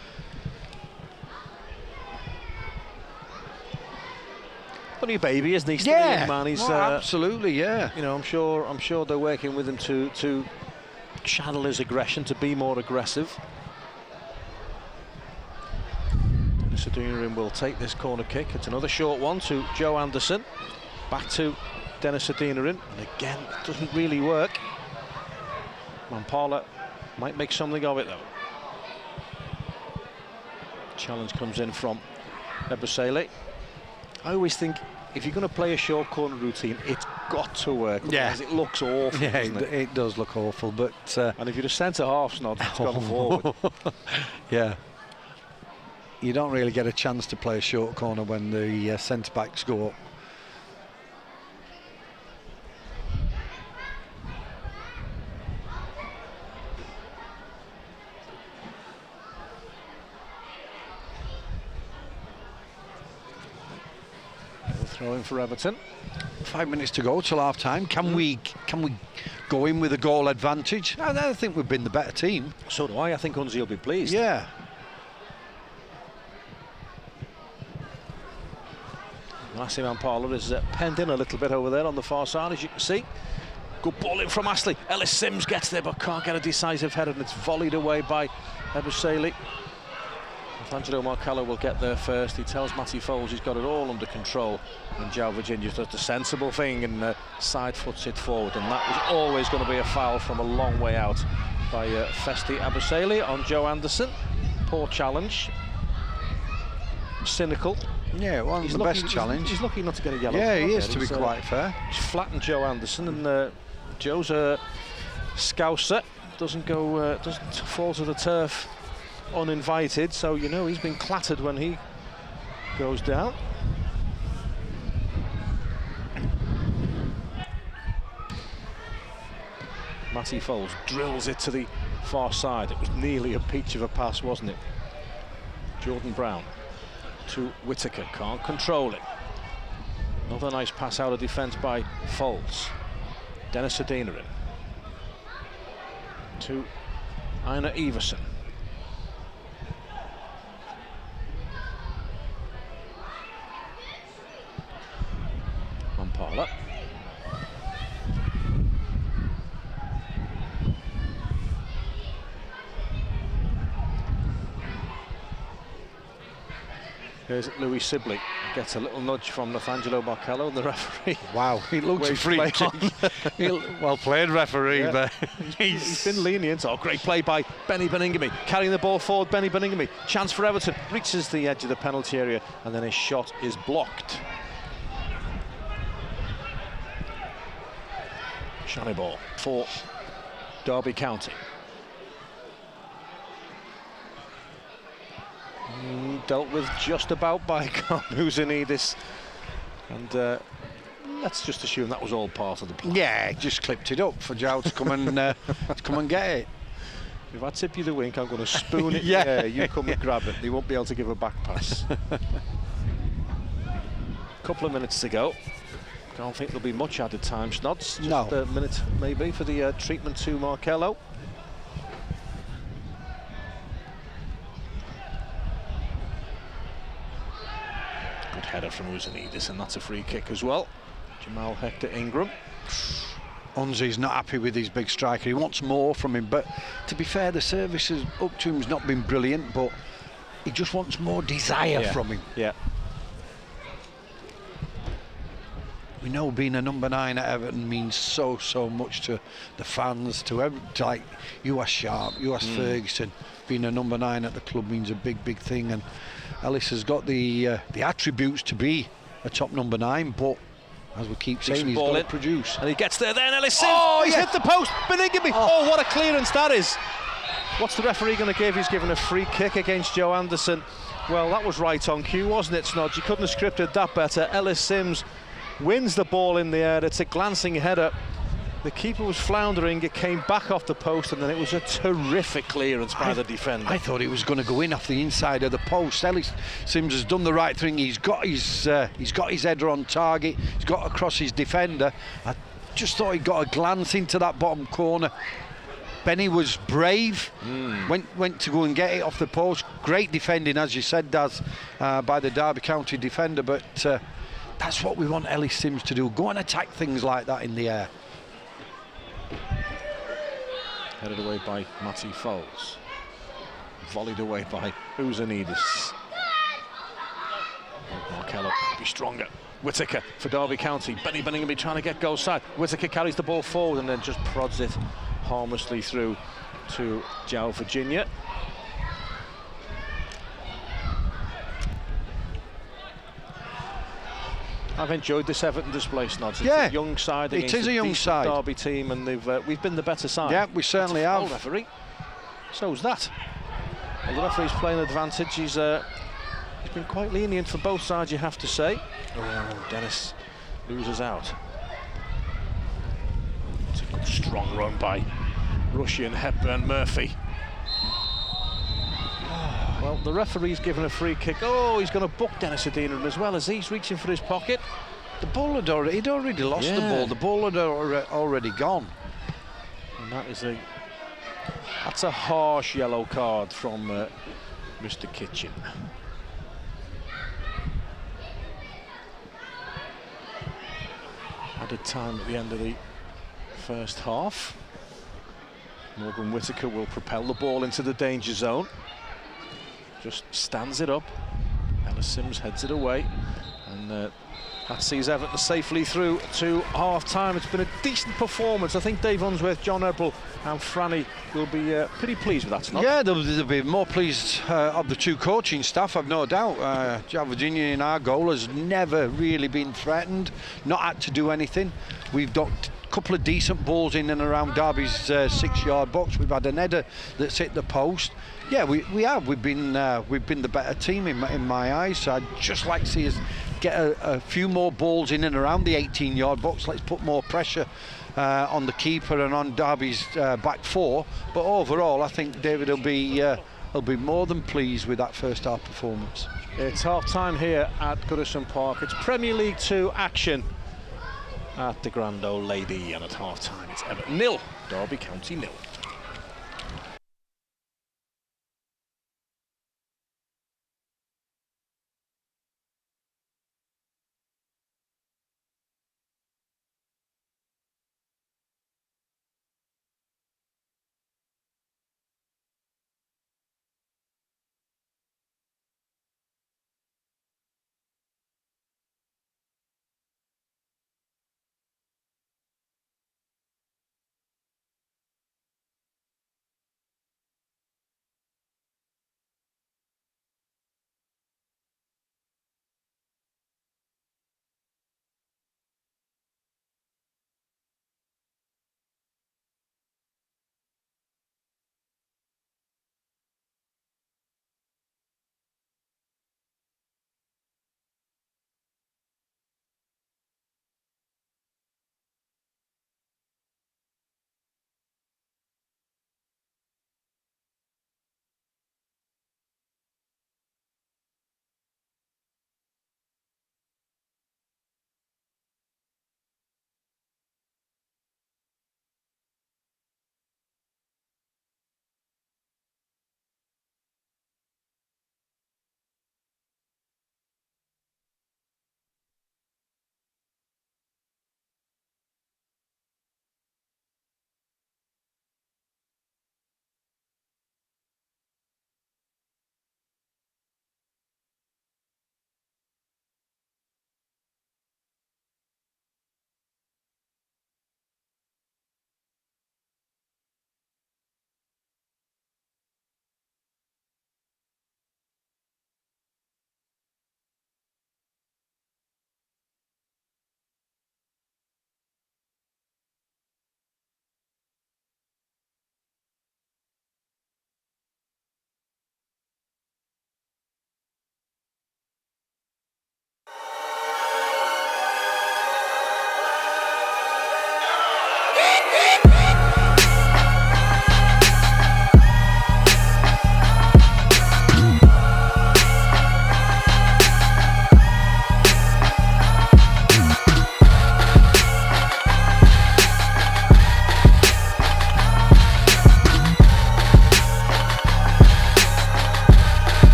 Only a baby, isn't he? Still a young man. He's absolutely, yeah. You know, I'm sure they're working with him to channel his aggression, to be more aggressive. Dennis Adeniran will take this corner kick. It's another short one to Joe Anderson. Back to Dennis Adeniran, and again, it doesn't really work. Mampala might make something of it though. Challenge comes in from Ebusele. I always think if you're going to play a short corner routine, it's got to work. Because it looks awful. Yeah, doesn't it? It does look awful, but and if you're a centre half, not it's gone forward. Yeah, you don't really get a chance to play a short corner when the centre backs go up. Throwing for Everton. 5 minutes to go till half time. Can we go in with a goal advantage? I think we've been the better team. So do I. I think Unzi will be pleased. Yeah. Lassie Mampala is penned in a little bit over there on the far side, as you can see. Good ball in from Astley. Ellis Sims gets there but can't get a decisive header, and it's volleyed away by Ebusele. Angelo Markello will get there first. He tells Matty Foles he's got it all under control, and João Virgínia does the sensible thing and side foots it forward, and that was always going to be a foul from a long way out by Festi Ebusele on Joe Anderson. Poor challenge. Cynical. Yeah, well, the best challenge. He's lucky not to get a yellow card. Yeah, he is, to be quite fair. He's flattened Joe Anderson, and Joe's a Scouser. Doesn't fall to the turf uninvited, so you know he's been clattered when he goes down. Matty Foles drills it to the far side. It was nearly a peach of a pass, wasn't it? Jordan Brown to Whittaker, can't control it. Another nice pass out of defence by Foles. Dennis Adeniran to Einar Iversen. Mampala. Here's Louis Sibley. Gets a little nudge from Nathangelo Markello, the referee. Wow, he looks free. Well played, referee. Yeah. But he's been lenient. Oh, great play by Benny Beningame. Carrying the ball forward, Benny Beningame. Chance for Everton. Reaches the edge of the penalty area, and then his shot is blocked. Shiny ball for Derby County. Dealt with just about by Luzanidis, and let's just assume that was all part of the plan. Yeah, just clipped it up for Joe to come and get it. If I tip you the wink, I'm going to spoon it. Yeah, you come and grab it. They won't be able to give a back pass. Couple of minutes to go. Don't think there'll be much added time, Snods. Just no. A minute maybe for the treatment to Markello. Good header from Luzanidis, and that's a free kick as well. Jamal Hector Ingram. Unzi's not happy with his big striker. He wants more from him, but to be fair, the service up to him's not been brilliant, but he just wants more desire from him. Yeah. we know being a number 9 at Everton means so much to the fans, to like you are Sharp, you are Ferguson. Being a number 9 at the club means a big thing, and Ellis has got the attributes to be a top number 9, but as we keep saying, he's got to produce. And he gets there then, Ellis Sims, he's hit the post, Benigamy, what a clearance that is. What's the referee going to give? He's given a free kick against Joe Anderson. Well, that was right on cue, wasn't it, Snodge? You couldn't have scripted that better. Ellis Sims wins the ball in the air. It's a glancing header. The keeper was floundering, it came back off the post, and then it was a terrific clearance by the defender. I thought it was going to go in off the inside of the post. Ellis Sims has done the right thing. He's got his header on target. He's got across his defender. I just thought he got a glance into that bottom corner. Benny was brave, went to go and get it off the post. Great defending, as you said, Daz, by the Derby County defender, but that's what we want Ellis Sims to do. Go and attack things like that in the air. Headed away by Matty Foles. Volleyed away by Uzanidis. Markello be stronger. Whittaker for Derby County. Benny Benningham trying to get goal side. Whittaker carries the ball forward and then just prods it harmlessly through to João Virginia. I've enjoyed this Everton display, Snods. It's a young side against a young side. Derby team, and we've been the better side. Yeah, we certainly have. Well, referee. So's that. Well, the referee's playing advantage. He's been quite lenient for both sides, you have to say. Oh, Dennis loses out. It's a good, strong run by Russian Hepburn Murphy. Well, the referee's given a free kick. Oh, he's going to book Dennis Adina as well as he's reaching for his pocket. The ball had already lost the ball. The ball had already gone. And that's a harsh yellow card from Mr. Kitchen. Added time at the end of the first half. Morgan Whittaker will propel the ball into the danger zone. Just stands it up. Ellis Sims heads it away, and that sees Everton safely through to half-time. It's been a decent performance. I think Dave Unsworth, John Earl and Franny will be pretty pleased with that. Yeah, they'll be more pleased of the two coaching staff, I've no doubt. João Virginia in our goal has never really been threatened, not had to do anything. We've got a couple of decent balls in and around Derby's 6-yard box. We've had an header that's hit the post. Yeah, we have. We've been the better team in my eyes. So I'd just like to see us get a few more balls in and around the 18-yard box. Let's put more pressure on the keeper and on Derby's back four. But overall, I think David will be more than pleased with that first half performance. It's half-time here at Goodison Park. It's Premier League 2 action at the Grand Ole Lady, and at half-time it's Everton 0, Derby County 0.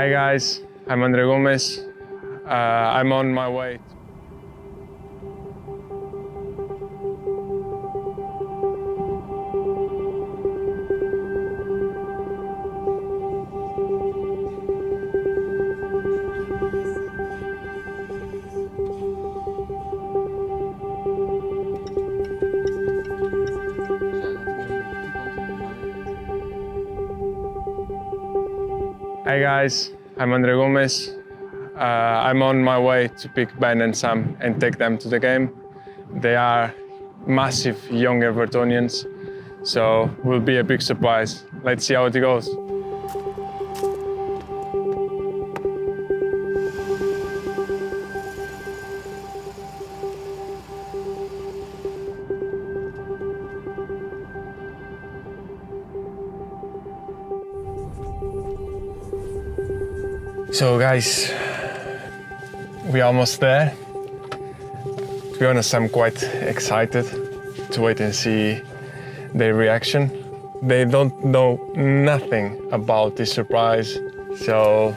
Hi guys, I'm Andre Gomez. I'm on my way. Hi guys, I'm Andre Gomez. I'm on my way to pick Ben and Sam and take them to the game. They are massive young Evertonians, so will be a big surprise. Let's see how it goes. So guys, we're almost there. To be honest, I'm quite excited to wait and see their reaction. They don't know nothing about this surprise, so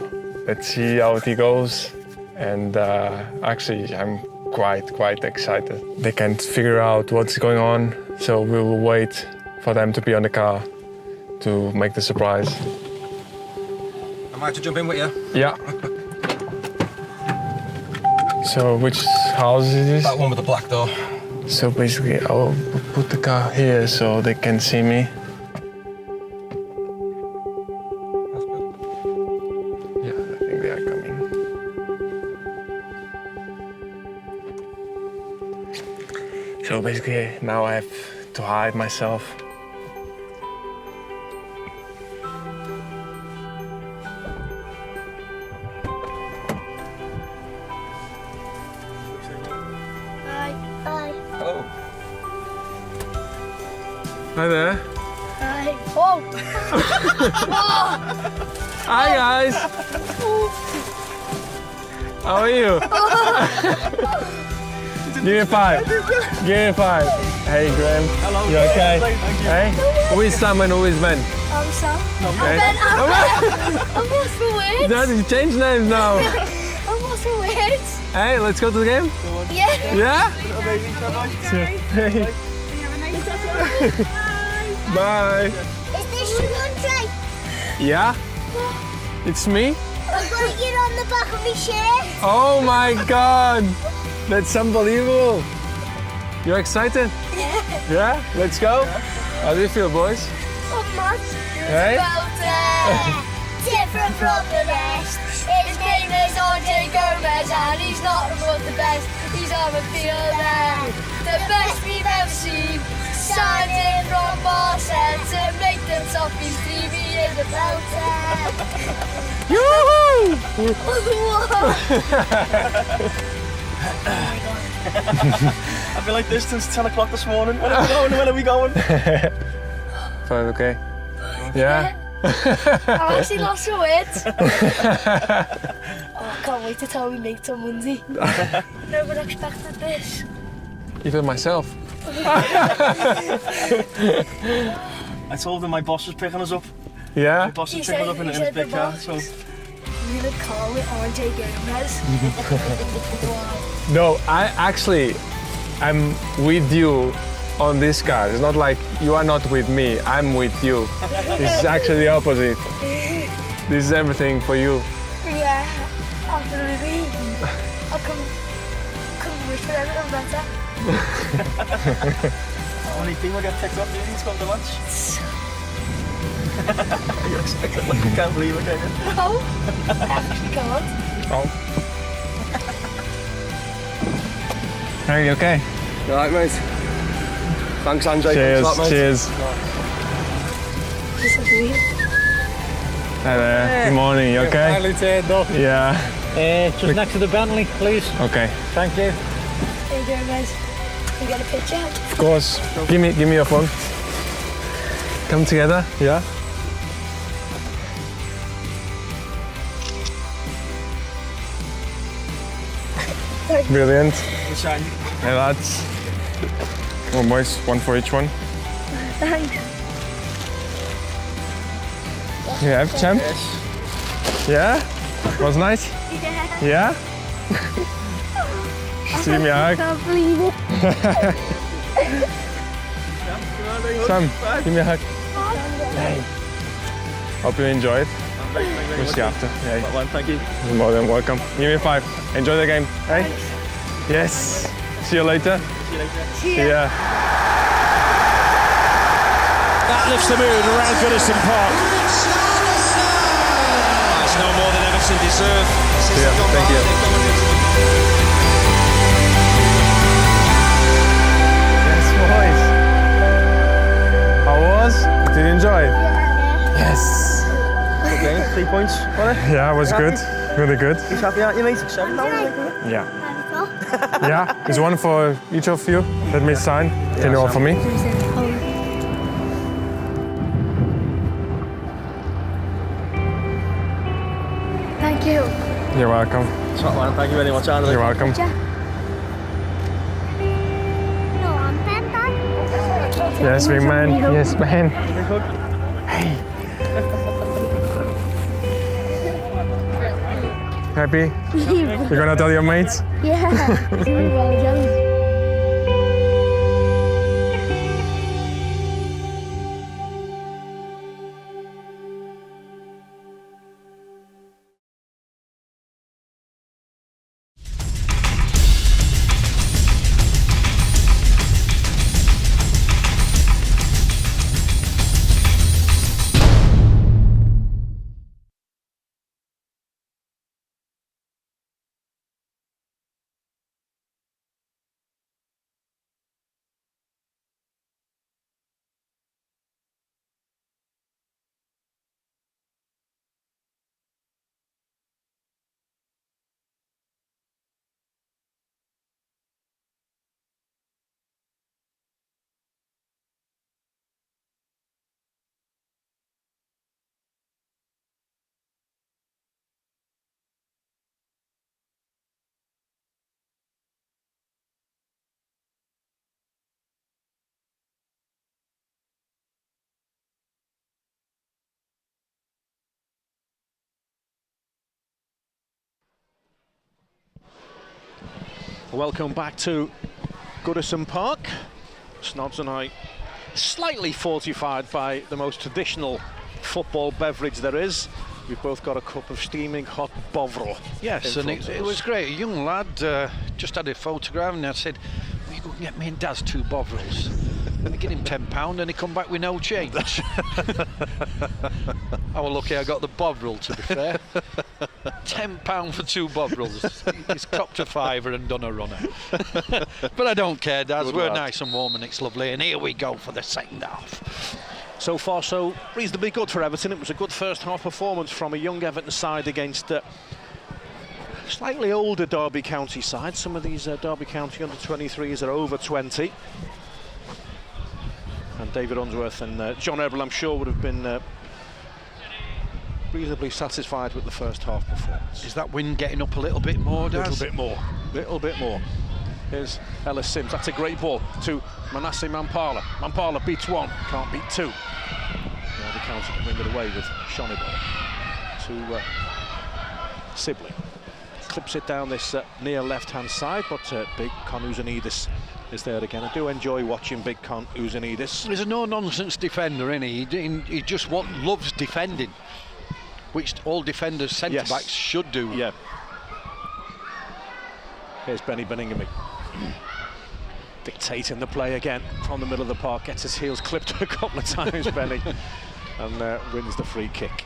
let's see how it goes. And actually, I'm quite excited. They can't figure out what's going on, so we will wait for them to be on the car to make the surprise. Am I to jump in with you? Yeah. So which house is this? That one with the black door. So basically I'll put the car here so they can see me. That's good. Yeah, I think they are coming. So basically now I have to hide myself. Hello. Hi there. Hi. Oh! Hi guys. How are you? Give me a five. Give me a five. Hey Graham. Hello. You okay? Thank you. Hey? Who is Sam and who is Ben? I'm Sam. Okay. I'm lost for words. Dad, you changed names now. I'm lost for words. Hey, let's go to the game. Yeah. Yeah? Hey. Bye. Is this your country? Yeah? It's me? I've got you on the back of my shirt. Oh my god! That's unbelievable. You're excited? Yeah? Let's go? How do you feel, boys? Oh, man. Hey? Different from the rest. His name is Andre Gomez and he's not about the best. He's on the field there. The best we've ever seen. Signed in from Barca to make the top. He's 3 years about Yoo-hoo! I feel like this since 10 o'clock this morning. When are we going? When are we going? Fine, okay. Yeah? I'm actually lost for words. I can't wait to tell my mates on Monday. No one expected this. Even myself. I told him my boss was picking us up. Yeah? My boss He was picking said- us up in he his said big the car. boss. So We're in a car with Andre Gomez. Wow. No, I'm with you on this car. It's not like you are not with me, I'm with you. It's actually the opposite. This is everything for you. Yeah, absolutely. I'll come wish for everything better. when he will get picked up, he's come to lunch. You're expecting like you can't believe it, can you? No, I actually can't. Oh. Are you okay? You alright, mate? Thanks, Andre. Cheers, Thanks a lot, mate. cheers. Just like me. Hi there. Good morning, you okay? Finally turned up. Yeah. Just next to the Bentley, please. Okay. Thank you. How you doing, guys? You got a picture? Of course. Give me your phone. Come together, yeah? Brilliant. Good shine. Hey lads. Come on boys, one for each one. Thanks. You have champ? Yes. Yeah? Was nice? Yeah. Yeah? See me hug. Can't believe it. Sam, give me a hug. Hey. Hope you enjoy it. We'll see you after. Hey. Thank you. You're more than welcome. Give me a 5. Enjoy the game. Hey? Yes. See you later. See ya. That lifts the mood around Goodison Park. That's no more than Everton deserve. See ya. Thank you. Yes, boys. How was? Did you enjoy it? Yes. Good game, 3 points. Wasn't it? Yeah, it was good. Really good. He's happy, aren't you, mate? 7 now, I think. Yeah. Yeah. There's one for each of you. Let me sign. Can you offer me? Thank you. You're welcome. Top man, thank you very much, Andrew. You're welcome. No, I'm fantastic. Yes, big man. Yes, man. Hey. Happy? You're gonna tell your mates? Yeah. Well done. Welcome back to Goodison Park. Snodds and I slightly fortified by the most traditional football beverage there is. We've both got a cup of steaming hot Bovril. Yes, and it was great. A young lad just had a photograph and I said, "Will you go and get me and Daz 2 Bovrils?" And I get him £10 and he come back with no change. I was lucky I got the Bovril, to be fair. £10 for 2 Bovrils. He's copped a £5 and done a runner. But I don't care, Daz. We're nice and warm and it's lovely. And here we go for the second half. So far, so reasonably good for Everton. It was a good first half performance from a young Everton side against slightly older Derby County side. Some of these Derby County under-23s are over 20. And David Unsworth and John Ebrell, I'm sure, would have been reasonably satisfied with the first half performance. Is that wind getting up a little bit more, Daz? A little bit more. Little bit more. Here's Ellis Sims. That's a great ball to Manasseh Mampala. Mampala beats 1, can't beat 2. Derby County can bring it away with Shoniball to Sibley. Clips it down this near left-hand side, but big Con Uzanidis is there again. I do enjoy watching big Con Uzanidis. He's a no-nonsense defender, isn't he? He just loves defending, which all defenders, centre-backs should do. Yeah. Here's Benny Beningame. Dictating the play again from the middle of the park. Gets his heels clipped a couple of times, Benny, and wins the free kick.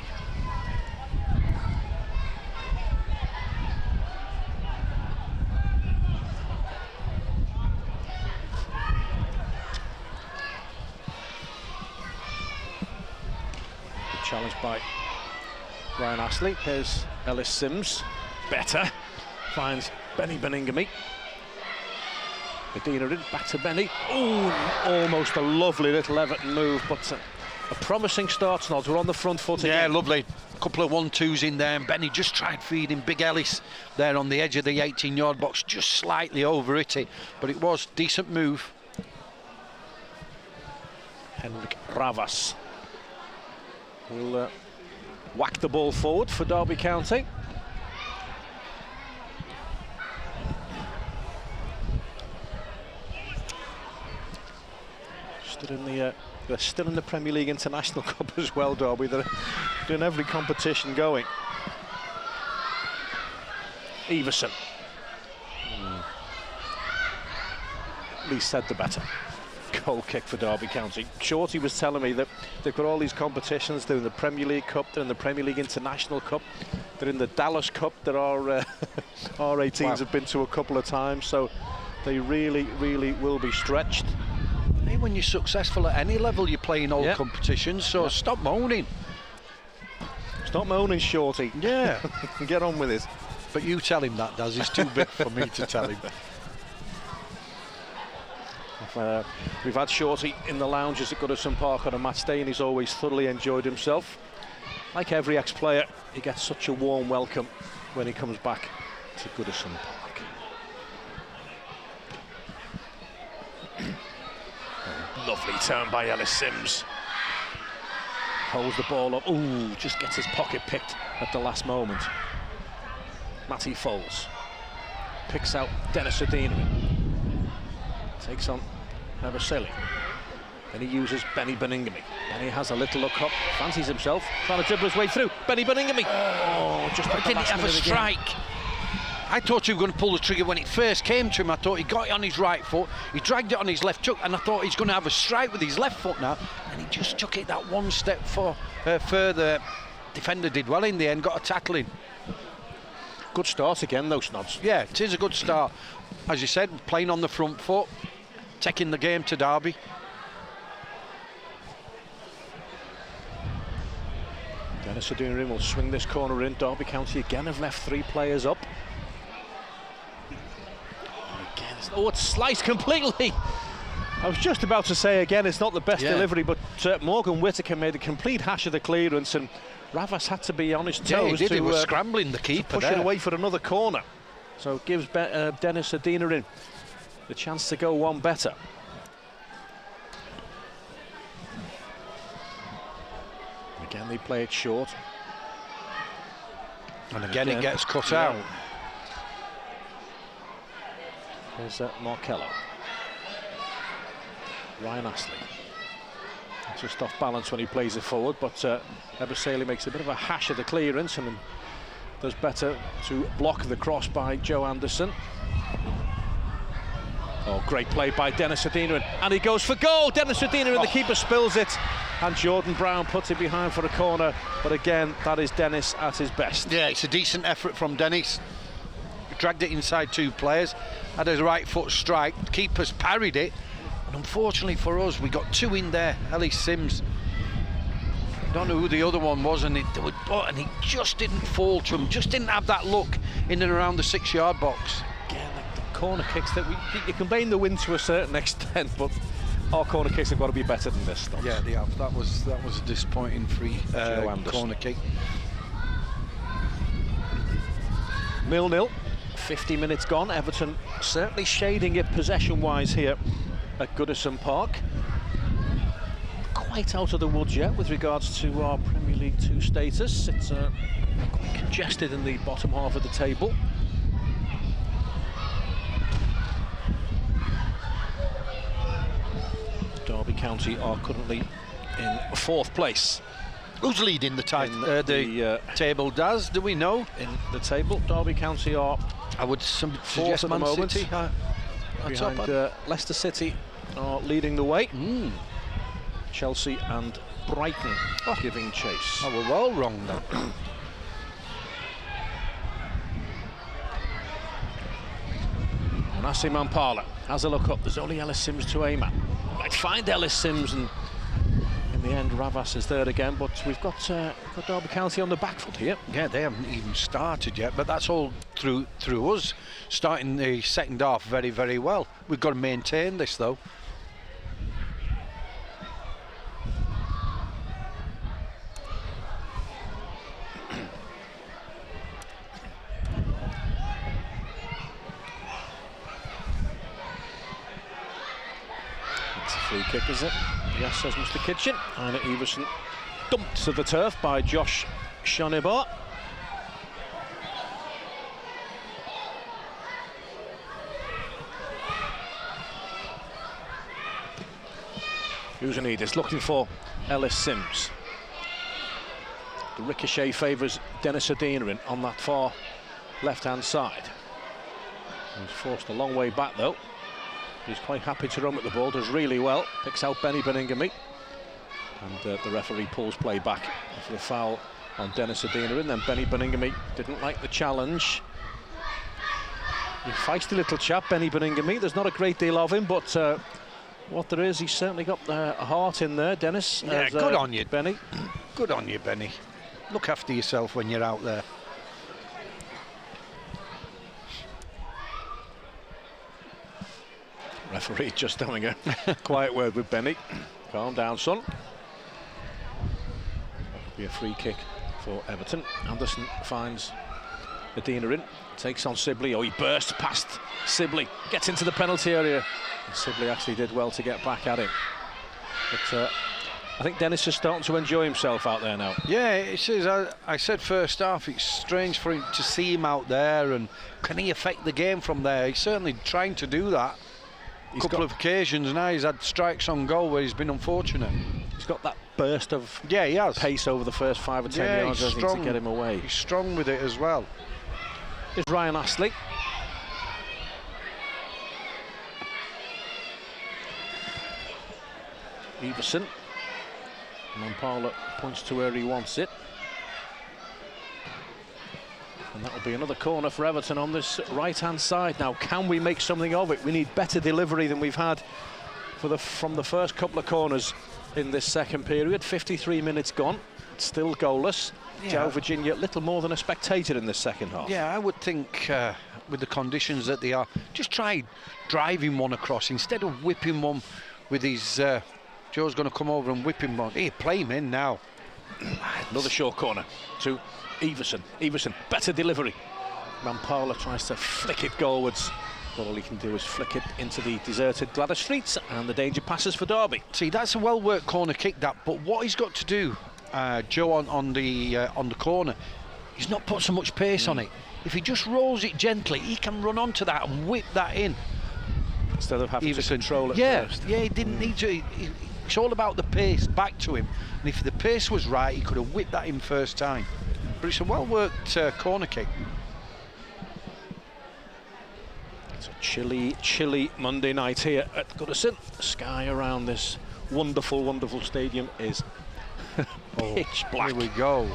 Challenged by Ryan Astley. Here's Ellis Sims. Better. Finds Benny Beningame. Medina in, back to Benny. Ooh, almost a lovely little Everton move, but a promising start, Snods. We're on the front foot again. Yeah, lovely. A couple of 1-2s in there, and Benny just tried feeding Big Ellis there on the edge of the 18-yard box, just slightly over it, but it was decent move. Henrik Ravas will whack the ball forward for Derby County. They're still in the Premier League International Cup as well, Derby. They're doing every competition going. Everson. Least said the better. Goal kick for Derby County. Shorty was telling me that they've got all these competitions. They're in the Premier League Cup, they're in the Premier League International Cup, they're in the Dallas Cup that our 18s have been to a couple of times, so they really, really will be stretched. Hey, when you're successful at any level, you're playing all competitions, so stop moaning. Stop moaning, Shorty. Yeah. Get on with it. But you tell him that, Daz. It's too big for me to tell him. We've had Shorty in the lounges at Goodison Park on a match day, and he's always thoroughly enjoyed himself. Like every ex-player, he gets such a warm welcome when he comes back to Goodison Park. Lovely turn by Ellis Sims. Holds the ball up. Ooh, just gets his pocket picked at the last moment. Matty Foles picks out Dennis Adina. Takes on Eversilly. Then he uses Benny Beningame. Benny has a little look up, fancies himself, trying to dribble his way through. Benny Beningame. Oh, just didn't have a strike. I thought he was going to pull the trigger when it first came to him. I thought he got it on his right foot, he dragged it on his left hook, and I thought he's going to have a strike with his left foot now, and he just took it that one step further. Defender did well in the end, got a tackle in. Good start again, though, Snods. Yeah, it is a good start. As you said, playing on the front foot, taking the game to Derby. Dennis Adina will swing this corner in. Derby County again have left 3 players up. Oh, it's sliced completely. I was just about to say again, it's not the best delivery, but Morgan Whittaker made a complete hash of the clearance, and Ravas had to be on his toes. He was scrambling the keeper, push it away for another corner. So it gives Dennis Adina in the chance to go one better. Again, they play it short. And again it gets cut out. There's Markello. Ryan Astley. Just off balance when he plays it forward, but Eversilly makes a bit of a hash of the clearance and does better to block the cross by Joe Anderson. Oh, great play by Dennis Adina, and he goes for goal. Dennis Adina, and the keeper spills it, and Jordan Brown puts it behind for a corner. But again, that is Dennis at his best. Yeah, it's a decent effort from Dennis. Dragged it inside 2 players, had a right foot strike. The keeper's parried it, and unfortunately for us, we got 2 in there. Ellis Sims. Don't know who the other one was, and he just didn't fall to him. Just didn't have that look in and around the 6-yard box. Again, the corner kicks that you can blame the wind to a certain extent, but our corner kicks have got to be better than this stuff. Yeah, they have. That was a disappointing free corner kick. 0-0. 50 minutes gone. Everton certainly shading it possession-wise here at Goodison Park. Quite out of the woods yet with regards to our Premier League 2 status. It's quite congested in the bottom half of the table. Derby County are currently in 4th place. Who's leading the table, Daz? Do we know? In the table, Derby County are, I would suggest at the moment. City. Behind Leicester City are leading the way. Chelsea and Brighton giving chase. Oh, we're well wrong then. Nassim Mampala has a look up. There's only Ellis Sims to aim at. Might find Ellis Sims, and in the end Ravas is there again, but we've got Derby County on the back foot here. Yeah, they haven't even started yet, but that's all through us starting the second half very, very well. We've got to maintain this though. Free kick, is it? Yes, says Mr. Kitchen. And Everson dumped to the turf by Josh Shonibar. Uzunides looking for Ellis Sims. The ricochet favours Dennis Adinarin on that far left-hand side. He's forced a long way back though. He's quite happy to run with the ball, does really well. Picks out Benny Beningame. And the referee pulls play back for the foul on Dennis Adinarin. Then Benny Beningame didn't like the challenge. He's a feisty little chap, Benny Beningame. There's not a great deal of him, but what there is, he's certainly got a heart in there, Dennis. Yeah, good on you, Benny. Good on you, Benny. Look after yourself when you're out there. Referee just having a quiet word with Benny. Calm down, son. That'll be a free kick for Everton. Anderson finds Adinarin, takes on Sibley. Oh, he bursts past Sibley, gets into the penalty area. And Sibley actually did well to get back at him. But I think Dennis is starting to enjoy himself out there now. Yeah, it is. I said first half, it's strange for him to see him out there, and can he affect the game from there? He's certainly trying to do that. A couple of occasions now he's had strikes on goal where he's been unfortunate. He's got that burst of he has. pace over the first 5 or 10 yards, I think, to get him away. He's strong with it as well. Here's Ryan Astley. Everson. Mampala points to where he wants it. And that will be another corner for Everton on this right-hand side. Now, can we make something of it? We need better delivery than we've had from the first couple of corners in this second period. 53 minutes gone, still goalless. Yeah. Joe Virginia, little more than a spectator in this second half. Yeah, I would think with the conditions that they are, just try driving one across instead of whipping one with his... Joe's going to come over and whip him on. Here, play him in now. Another short corner to Everson. Everson, better delivery. Mampala tries to flick it goalwards. But all he can do is flick it into the deserted Gladys Streets, and the danger passes for Derby. See, that's a well-worked corner kick, that. But what he's got to do, Joe, on the corner, he's not put so much pace on it. If he just rolls it gently, he can run onto that and whip that in. Instead of having to control it first. Yeah, he didn't need to. It's all about the pace back to him. And if the pace was right, he could have whipped that in first time. But it's a well-worked corner kick. It's a chilly Monday night here at Goodison. The sky around this wonderful, wonderful stadium is pitch black. Here we go.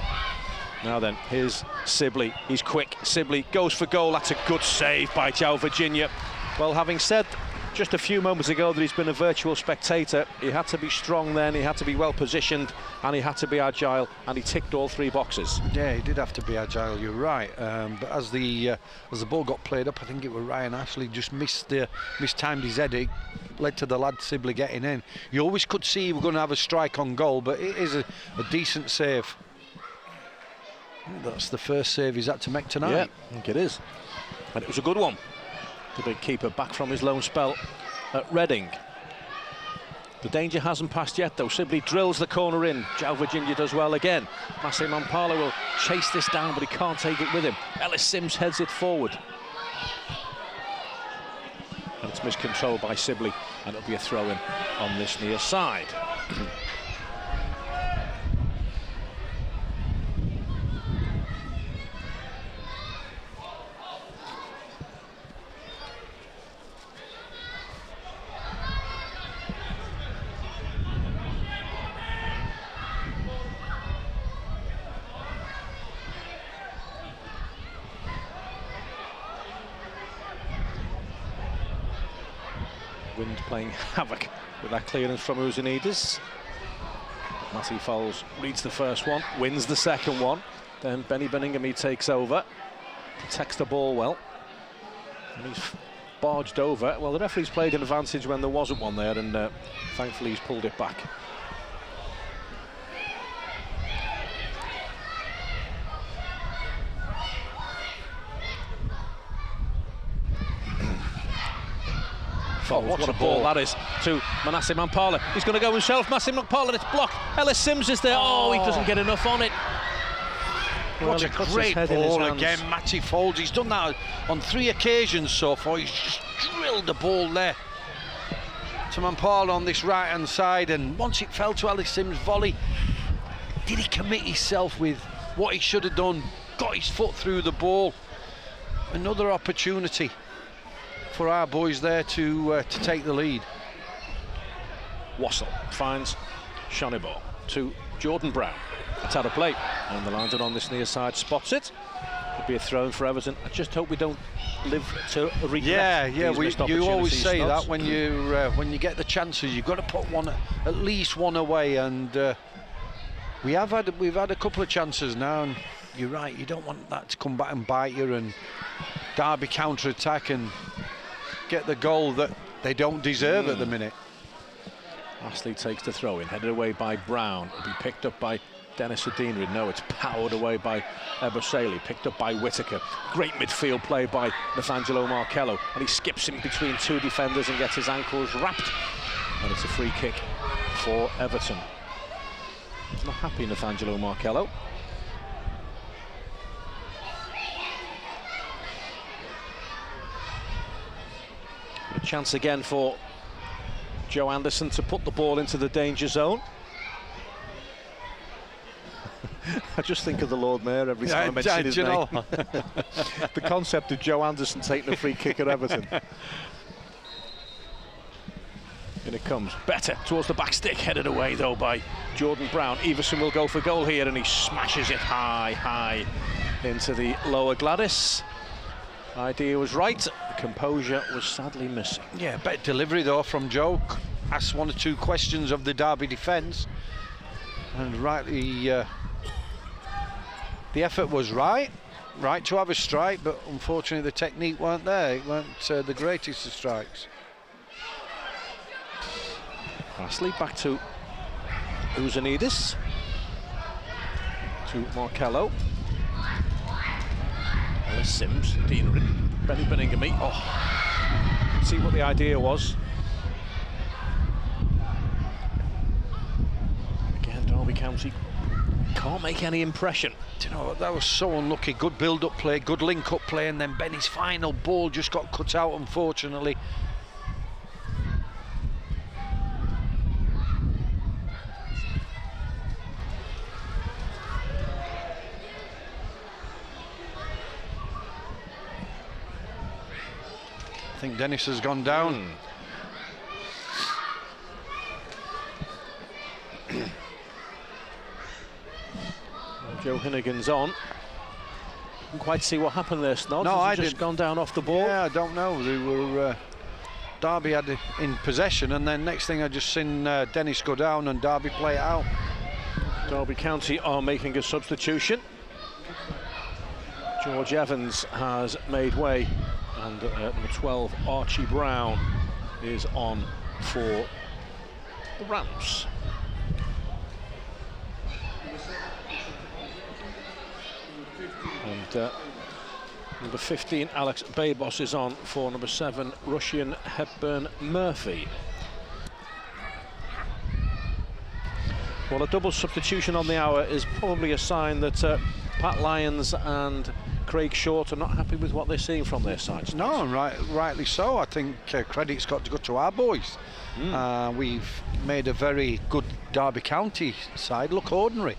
Now then, here's Sibley. He's quick. Sibley goes for goal. That's a good save by Joe Virginia. Well, having said just a few moments ago that he's been a virtual spectator, he had to be strong then, he had to be well positioned, and he had to be agile, and he ticked all 3 boxes. Yeah, he did have to be agile, you're right. But as the ball got played up, I think it was Ryan Ashley just mistimed his headache, led to the lad Sibley getting in. You always could see he was going to have a strike on goal, but it is a decent save. That's the first save he's had to make tonight. Yeah, I think it is. And it was a good one. The big keeper back from his lone spell at Reading. The danger hasn't passed yet though. Sibley drills the corner in. Joe Virginia does well again. Massey Mampala will chase this down, but he can't take it with him. Ellis Sims heads it forward. And it's miscontrolled by Sibley, and it'll be a throw-in on this near side. Wind playing havoc with that clearance from Uzunides. Matty Foles reads the first one, wins the second one. Then Benny Beningame takes over, protects the ball well. And he's barged over. Well, the referee's played an advantage when there wasn't one there, and thankfully he's pulled it back. What a ball that is to Manasseh Mampala. He's going to go himself. Manasseh Mampala, it's blocked. Ellis Sims is there. Oh, he doesn't get enough on it. What a great ball again, Matty Folds. He's done that on 3 occasions so far. He's just drilled the ball there to Mampala on this right-hand side, and once it fell to Ellis Sims' volley, did he commit himself with what he should have done? Got his foot through the ball. Another opportunity for our boys there to take the lead. Wassell finds Shonibor to Jordan Brown. It's out of play, and the linesman on this near side spots it. Could be a throw for Everton. I just hope we don't live to regret. Yeah, these missed you always opportunities, say Snods. that when you get the chances, you've got to put one, at least one away, and we've had a couple of chances now, and you're right, you don't want that to come back and bite you, and Derby counter-attack and get the goal that they don't deserve at the minute. Astley takes the throw in, headed away by Brown. It'll be picked up by Dennis Adinri. No, it's powered away by Ebosele, picked up by Whittaker. Great midfield play by Nathangelo Markello, and he skips in between two defenders and gets his ankles wrapped. And it's a free kick for Everton. He's not happy, Nathangelo Markello. A chance again for Joe Anderson to put the ball into the danger zone. I just think of the Lord Mayor every time I mention his name. The concept of Joe Anderson taking a free kick at Everton. In it comes. Better towards the back stick, headed away though by Jordan Brown. Everson will go for goal here, and he smashes it high into the lower Gladys. Idea was right, the composure was sadly missing. Yeah, better delivery though from Joe. Asked one or two questions of the Derby defence, and rightly the effort was right to have a strike, but unfortunately the technique weren't there. It weren't the greatest of strikes. Astley back to Uzanidis, to Markello. Ellis Sims, Dean Benny Beningame. Oh, see what the idea was. Again, Derby County can't make any impression. Do you know what, that was so unlucky. Good build-up play, good link-up play, and then Benny's final ball just got cut out, unfortunately. I think Dennis has gone down. Joe Hinnigan's on. Didn't quite see what happened there, Snods. No, I just didn't. Gone down off the ball. Yeah, I don't know. They were Derby had it in possession, and then next thing I just seen Dennis go down and Derby play it out. Derby County are making a substitution. George Evans has made way, and number 12 Archie Brown is on for the Rams. And number 15 Alex Babos is on for number 7 Russian Hepburn Murphy. Well, a double substitution on the hour is probably a sign that Pat Lyons and Craig Short are not happy with what they're seeing from their sides. No, and rightly so. I think credit's got to go to our boys. We've made a very good Derby County side look ordinary,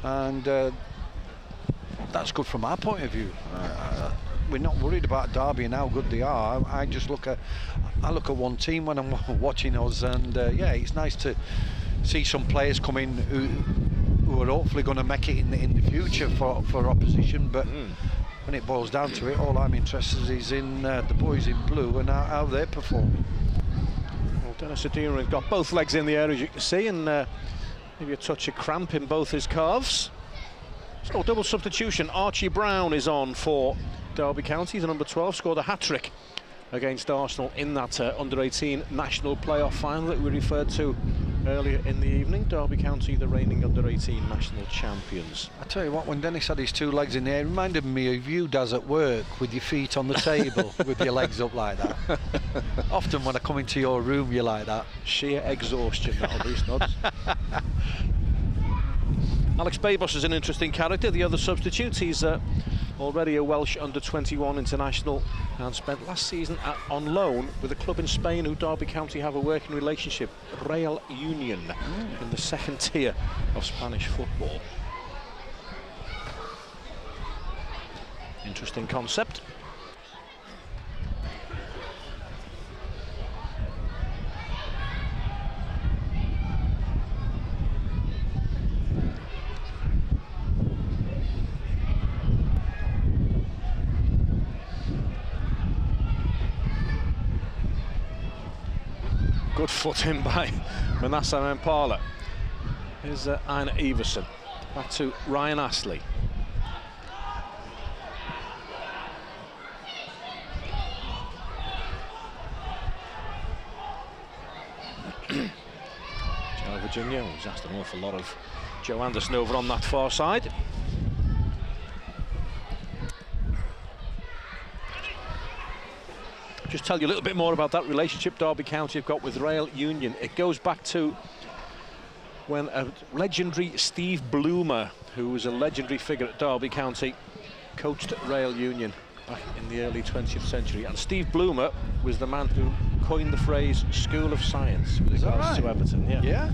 and that's good from our point of view. We're not worried about Derby and how good they are. I just look at one team when I'm watching us, and yeah, it's nice to see some players come in who are hopefully going to make it in the future for opposition. But when it boils down to it, all I'm interested is in the boys in blue and how they're performing. Well, Dennis Adinri's got both legs in the air, as you can see, and maybe a touch of cramp in both his calves. So double substitution. Archie Brown is on for Derby County. The number 12 scored a hat-trick against Arsenal in that under-18 national playoff final that we referred to earlier in the evening. Derby County, the reigning under-18 national champions. I tell you what, when Dennis had his two legs in the air, it reminded me of you, Daz, at work with your feet on the table with your legs up like that. Often when I come into your room, you're like that. Sheer exhaustion, that'll be, Snods. Alex Babos is an interesting character. The other substitute, he's already a Welsh under-21 international and spent last season on loan with a club in Spain who Derby County have a working relationship, Real Union, in the second tier of Spanish football. Interesting concept. Good foot in by Manasseh Mampala. Here's Einar Iversen. Back to Ryan Astley. Joe Virginia, who's asked an awful lot of Joe Anderson over on that far side. Just tell you a little bit more about that relationship Derby County have got with Real Union. It goes back to when a legendary Steve Bloomer, who was a legendary figure at Derby County, coached Real Union back in the early 20th century. And Steve Bloomer was the man who coined the phrase "School of Science" with regards to Everton. Yeah.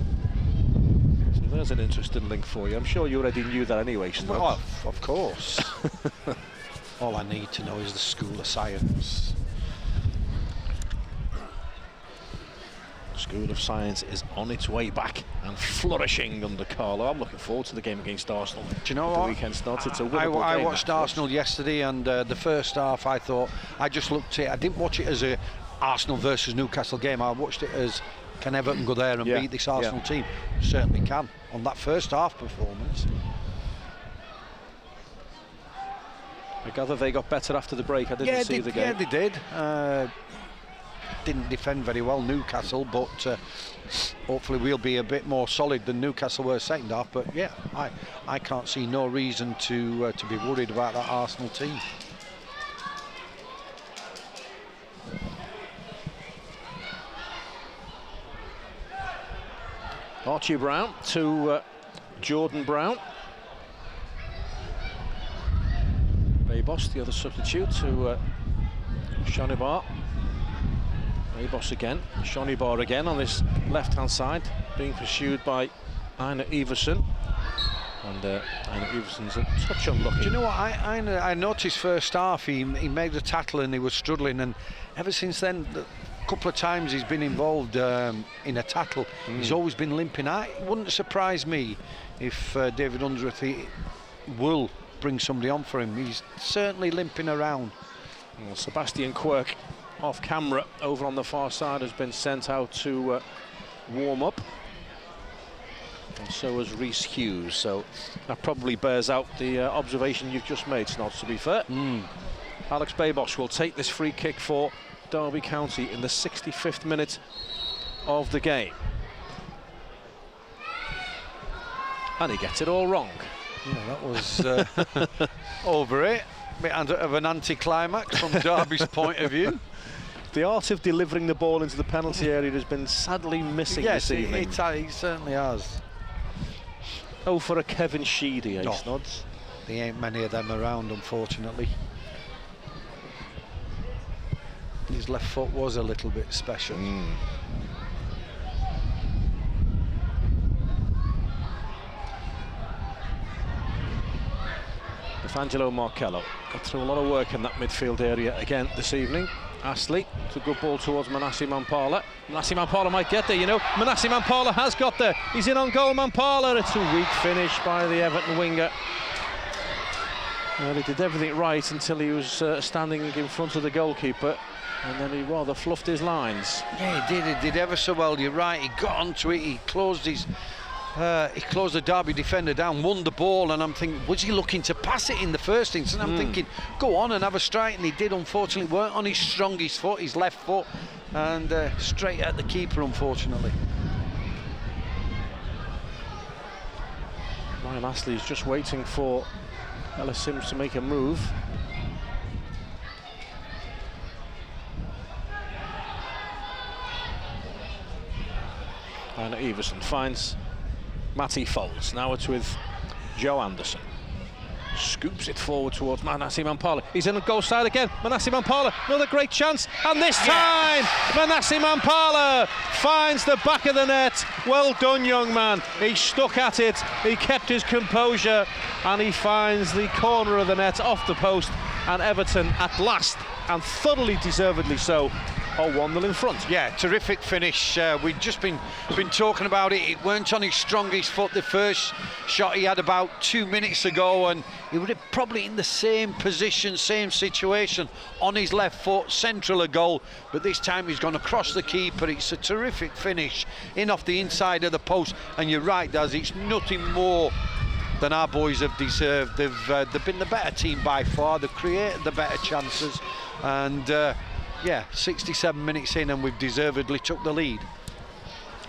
So there's an interesting link for you. I'm sure you already knew that anyway, Snob. Well, of course. All I need to know is the School of Science. School of Science is on its way back and flourishing under Carlo. I'm looking forward to the game against Arsenal. Do you know the what? Weekend starts. It's a winnable I game. watched Arsenal yesterday, and the first half I thought, I just looked at it, I didn't watch it as a Arsenal versus Newcastle game. I watched it as, can Everton go there and beat this Arsenal team? Certainly can, on that first half performance. I gather they got better after the break. I didn't see the game. Yeah, they did. Didn't defend very well, Newcastle, but hopefully we'll be a bit more solid than Newcastle were second half. But yeah, I can't see no reason to be worried about that Arsenal team. Archie Brown to Jordan Brown. Bayboss, the other substitute, to Shonibar. Bayboss again, Shonibar again on this left-hand side, being pursued by Einar Iversen. And Einar Iversen's a touch unlucky. Do you know what, I noticed first half he made a tackle and he was struggling, and ever since then, a couple of times he's been involved in a tackle, he's always been limping. It wouldn't surprise me if David Unsworth will bring somebody on for him. He's certainly limping around. Well, Sebastian Quirk, off camera over on the far side, has been sent out to warm up, and so has Rhys Hughes. So that probably bears out the observation you've just made, Snods, to be fair. Alex Bayboss will take this free kick for Derby County in the 65th minute of the game, and he gets it all wrong. Yeah, that was over it. A bit of an anti-climax from Derby's point of view. The art of delivering the ball into the penalty area has been sadly missing this evening. It certainly has. Oh, for a Kevin Sheedy, Snods? There ain't many of them around, unfortunately. His left foot was a little bit special. Angelo Marcello got through a lot of work in that midfield area again this evening. Astley, it's a good ball towards Manasseh Mampala. Manasseh Mampala might get there, you know. Manasseh Mampala has got there. He's in on goal, Mampala. It's a weak finish by the Everton winger. Well, he did everything right until he was standing in front of the goalkeeper, and then he rather fluffed his lines. Yeah, he did ever so well. You're right. He got onto it. He closed the Derby defender down, won the ball, and I'm thinking, was he looking to pass it in the first instance? I'm thinking, go on and have a strike, and he did. Unfortunately, weren't on his strongest foot, his left foot, and straight at the keeper, unfortunately. Ryan Astley is just waiting for Ellis Sims to make a move. And Iversen finds Matty Foles. Now it's with Joe Anderson. Scoops it forward towards Manassi Mampala. He's in the goal side again. Manassi Mampala, another great chance. And this time, Manassi Mampala finds the back of the net. Well done, young man. He stuck at it. He kept his composure. And he finds the corner of the net off the post. And Everton, at last, and thoroughly deservedly so, are 1-0 in front. Yeah, terrific finish. We've just been talking about it. It weren't on his strongest foot. The first shot he had about 2 minutes ago, and he would have probably in the same position, same situation, on his left foot, central of goal. But this time he's gone across the keeper. It's a terrific finish, in off the inside of the post. And you're right, Daz, it's nothing more than our boys have deserved. They've been the better team by far. They've created the better chances, and yeah, 67 minutes in and we've deservedly took the lead.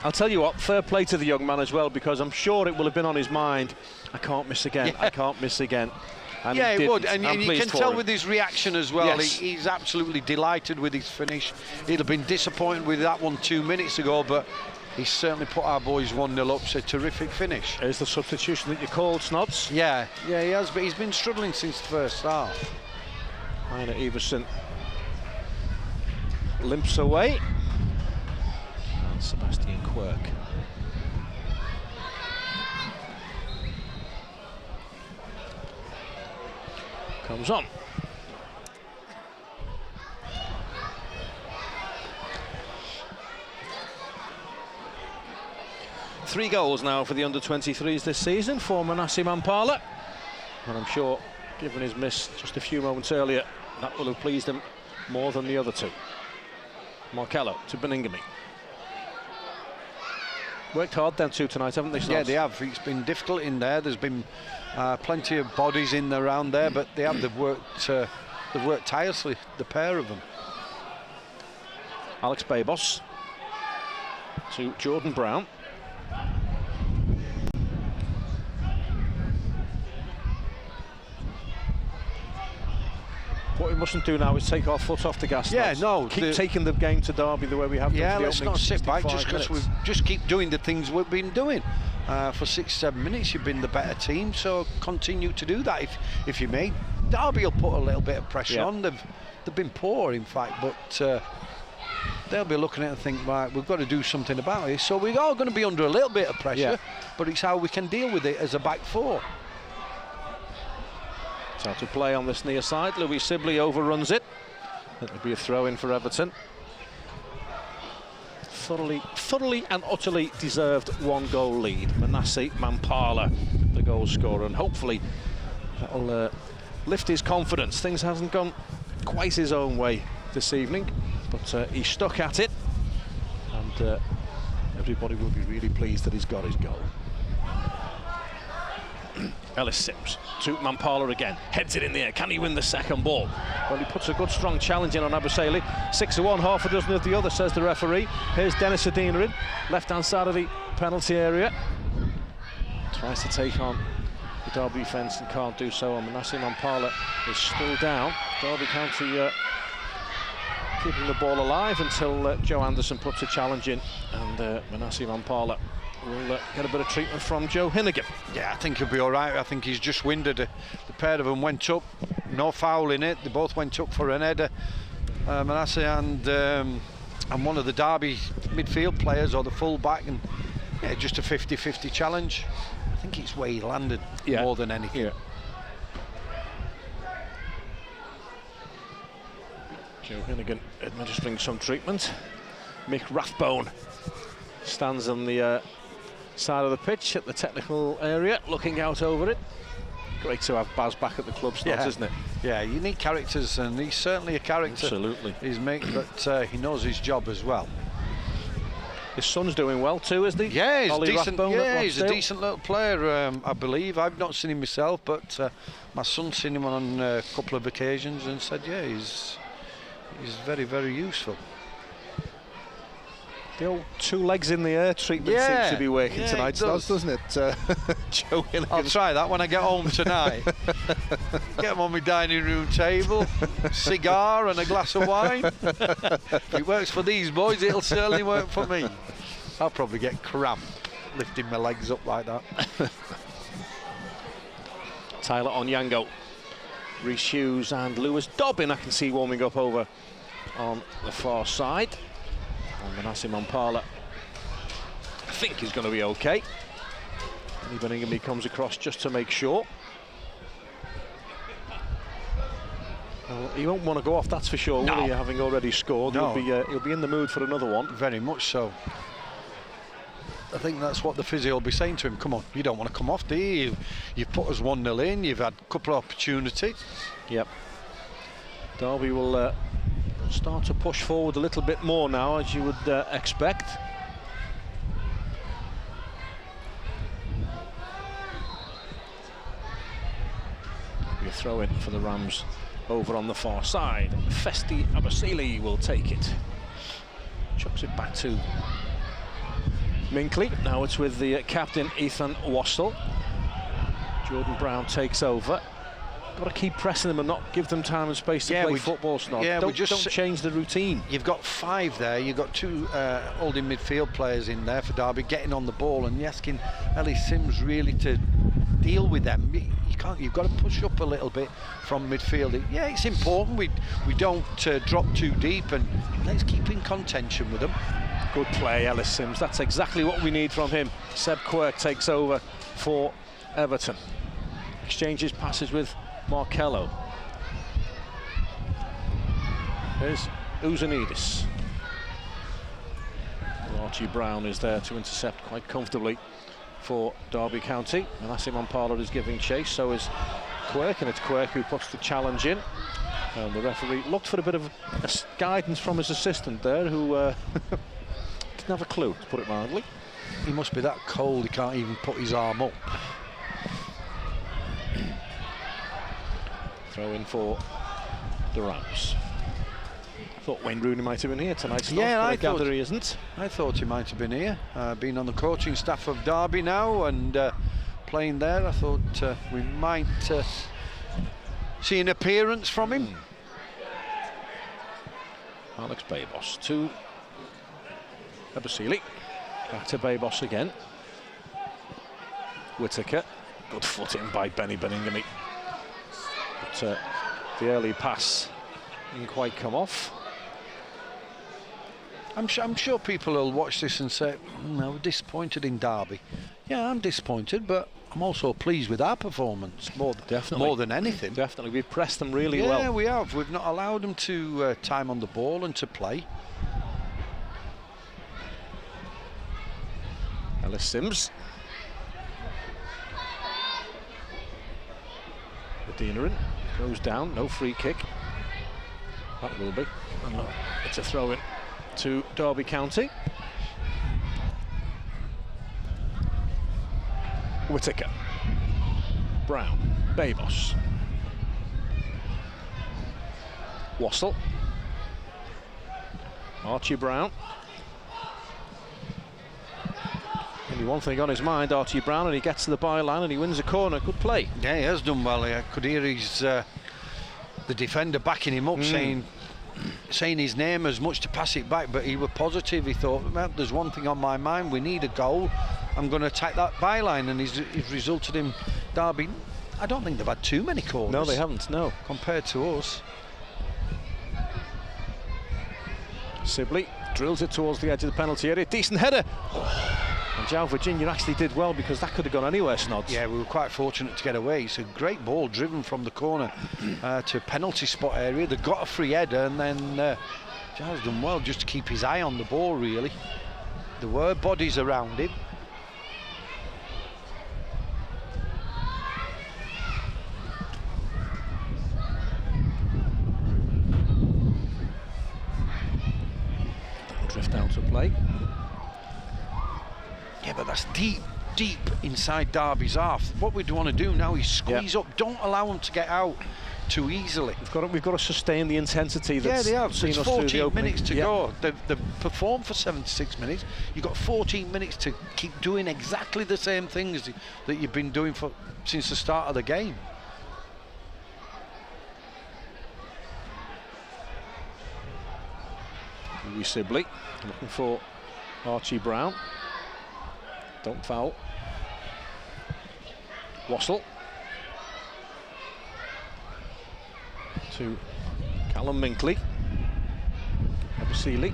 I'll tell you what, fair play to the young man as well, because I'm sure it will have been on his mind, I can't miss again, I can't miss again. And yeah, it would, and you can tell with his reaction as well. Yes. He's absolutely delighted with his finish. He'd have been disappointed with that one 2 minutes ago, but he's certainly put our boys 1-0 up. So terrific finish. Is the substitution that you called, Snods? Yeah, he has, but he's been struggling since the first half. Heine Everson limps away. And Sebastian Quirk. Comes on. Three goals now for the under-23s this season for Manassi Mampala. And I'm sure, given his miss just a few moments earlier, that will have pleased him more than the other two. Markello to Beningame. Worked hard them two tonight, haven't they, Snods? Yeah, they have. It's been difficult in there. There's been plenty of bodies in around there, but they've worked tirelessly, the pair of them. Alex Babos to Jordan Brown. What we mustn't do now is take our foot off the gas. Yeah, Snods. no, keep taking the game to Derby the way we have done. Yeah, for the let's opening not sit back 65 just because we minutes. just keep doing the things we've been doing. For 6-7 minutes, you've been the better team, so continue to do that if you may. Derby will put a little bit of pressure on. They've been poor, in fact, but they'll be looking at it and think, right, we've got to do something about it. So we're all going to be under a little bit of pressure, but it's how we can deal with it as a back four. So to play on this near side, Louis Sibley overruns it. It'll be a throw-in for Everton. Thoroughly and utterly deserved one-goal lead. Manassi Mampala, the goal scorer, and hopefully that'll lift his confidence. Things hasn't gone quite his own way this evening, but he stuck at it, and everybody will be really pleased that he's got his goal. Ellis Sims to Mampala again, heads it in the air. Can he win the second ball? Well, he puts a good strong challenge in on Abusele. 6 of one, half a dozen of the other, says the referee. Here's Dennis Adina in, left-hand side of the penalty area. Tries to take on the Derby defence and can't do so. And Manassi Mampala is still down. Derby County keeping the ball alive until Joe Anderson puts a challenge in, and Manassi Mampala will get a bit of treatment from Joe Hinnigan. Yeah, I think he'll be all right. I think he's just winded. The pair of them went up, no foul in it. They both went up for an header. Manassi and one of the Derby midfield players, or the full-back, and yeah, just a 50-50 challenge. I think it's where he landed more than anything. Yeah. Joe Hinnigan administering some treatment. Mick Rathbone stands on the side of the pitch at the technical area, looking out over it. Great to have Baz back at the club, Snods, isn't it? Yeah, you need characters, and he's certainly a character. Absolutely. He's but he knows his job as well. His son's doing well too, isn't he? Yeah, he's Ollie decent. Rathbone Yeah, he's a Rochdale. decent little player, I believe. I've not seen him myself, but my son's seen him on a couple of occasions and said, yeah, he's very, very useful. The old two legs in the air treatment seems to be working tonight, does. doesn't it? Joe Hinnigan. I'll try that when I get home tonight. Get him on my dining room table, cigar and a glass of wine. If it works for these boys, it'll certainly work for me. I'll probably get cramp lifting my legs up like that. Tyler Onyango. Rhys Hughes and Lewis Dobbin I can see warming up over on the far side. And Manasseh Mampala I think he's going to be okay. Danny Benningham comes across just to make sure. Well, he won't want to go off, that's for sure, will he, having already scored? No. He'll be in the mood for another one. Very much so. I think that's what the physio will be saying to him. Come on, you don't want to come off, do you? You've put us 1-0 in, you've had a couple of opportunities. Yep. Derby will start to push forward a little bit more now, as you would expect. Be a throw in for the Rams over on the far side. Festi Abasili will take it. Chucks it back to Minkley. Now it's with the captain Ethan Wassell. Jordan Brown takes over. Got to keep pressing them and not give them time and space to play football, Snod. Don't change the routine. You've got 5 there. You've got 2 holding midfield players in there for Derby, getting on the ball, and you're asking Ellis Sims really to deal with them. You can't. You've got to push up a little bit from midfield. Yeah, it's important. We don't drop too deep, and let's keep in contention with them. Good play, Ellis Sims. That's exactly what we need from him. Seb Quirk takes over for Everton. Exchanges passes with Markello. There's Uzanidis. Archie Brown is there to intercept quite comfortably for Derby County. Manasseh Mampala is giving chase, so is Quirk, and it's Quirk who puts the challenge in. And the referee looked for a bit of guidance from his assistant there, who didn't have a clue, to put it mildly. He must be that cold he can't even put his arm up. Throw in for the Rams. I thought Wayne Rooney might have been here tonight. Yeah, I gather he isn't. I thought he might have been here. Been on the coaching staff of Derby now and playing there. I thought we might see an appearance from him. Alex Babos to Abasili. Back to Babos again. Whittaker. Good foot in by Benny Benningham. But the early pass didn't quite come off. I'm sure people will watch this and say, we're disappointed in Derby. Yeah, I'm disappointed, but I'm also pleased with our performance more than anything. Definitely, we've pressed them really well. Yeah, we have. We've not allowed them to time on the ball and to play. Ellis Sims. Adeniran goes down, no free kick. That will be. It's a throw in to Derby County. Whittaker. Brown. Babos. Wassell. Archie Brown. Only one thing on his mind, Archie Brown, and he gets to the byline and he wins a corner. Good play. Yeah, he has done well. I could hear his the defender backing him up, saying his name as much to pass it back, but he was positive. He thought, well, there's one thing on my mind, we need a goal, I'm going to attack that byline, and he's resulted in Derby. I don't think they've had too many corners. No, they haven't, no. Compared to us. Sibley drills it towards the edge of the penalty area. Decent header. And João Virginia actually did well, because that could have gone anywhere, Snods. Yeah, we were quite fortunate to get away. It's a great ball driven from the corner to penalty spot area. They got a free header, and then João's done well just to keep his eye on the ball, really. There were bodies around him. Drift out of play. Yeah, but that's deep inside Derby's half. What we want to do now is squeeze up. Don't allow them to get out too easily. We've got to sustain the intensity that's they have. seen It's us 14 through the minutes to go. They've performed for 76 minutes. You've got 14 minutes to keep doing exactly the same things that you've been doing since the start of the game. Louis Sibley looking for Archie Brown. Don't foul. Wassell. to Callum Minkley. Ebosele.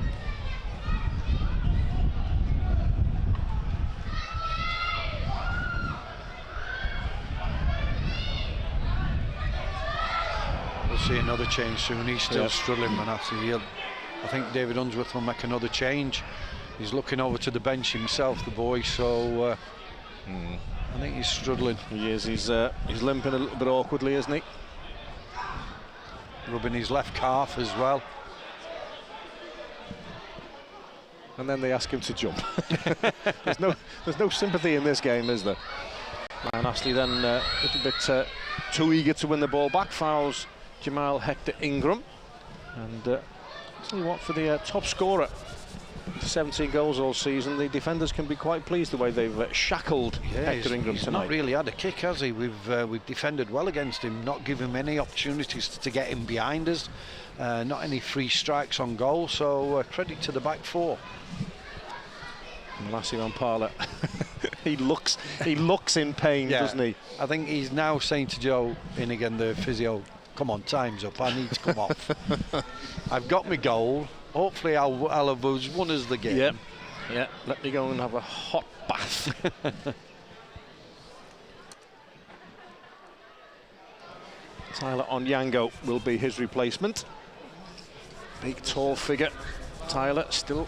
We'll see another change soon. He's still struggling, Manasseh. I think David Unsworth will make another change. He's looking over to the bench himself, the boy, so I think he's struggling. He is. He's limping a little bit awkwardly, isn't he? Rubbing his left calf as well. And then they ask him to jump. there's no sympathy in this game, is there? And Astley then a little bit too eager to win the ball back, fouls Jamal Hector Ingram. And tell you what, for the top scorer, 17 goals all season, the defenders can be quite pleased the way they've shackled Hector Ingram he's tonight. Not really had a kick, has he? We've defended well against him, not given him any opportunities to get him behind us, not any free strikes on goal, so credit to the back four. Manasseh Mampala, he looks in pain, doesn't he? I think he's now saying to Joe Innigan, the physio, come on, time's up, I need to come off. I've got my goal, hopefully I'll have won us the game. Yeah, let me go and have a hot bath. Tyler Onyango will be his replacement. Big, tall figure. Tyler still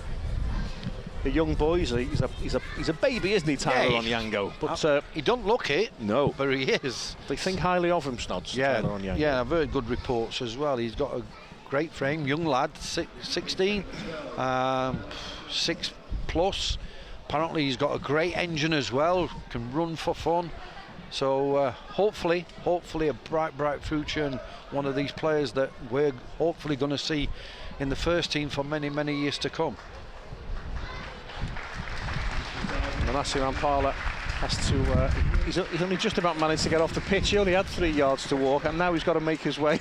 a young boy. He's a baby, isn't he, Tyler Onyango? But he don't look it. No, but he is. They think highly of him, Snods. Yeah, Tyler Onyango. yeah, I've heard good reports as well. He's got a great frame, young lad, 16, 6+. Apparently he's got a great engine as well, can run for fun. So hopefully a bright future, and one of these players that we're hopefully going to see in the first team for many years to come. Manasseh Mampala has to, he's only just about managed to get off the pitch. He only had 3 yards to walk, and now he's got to make his way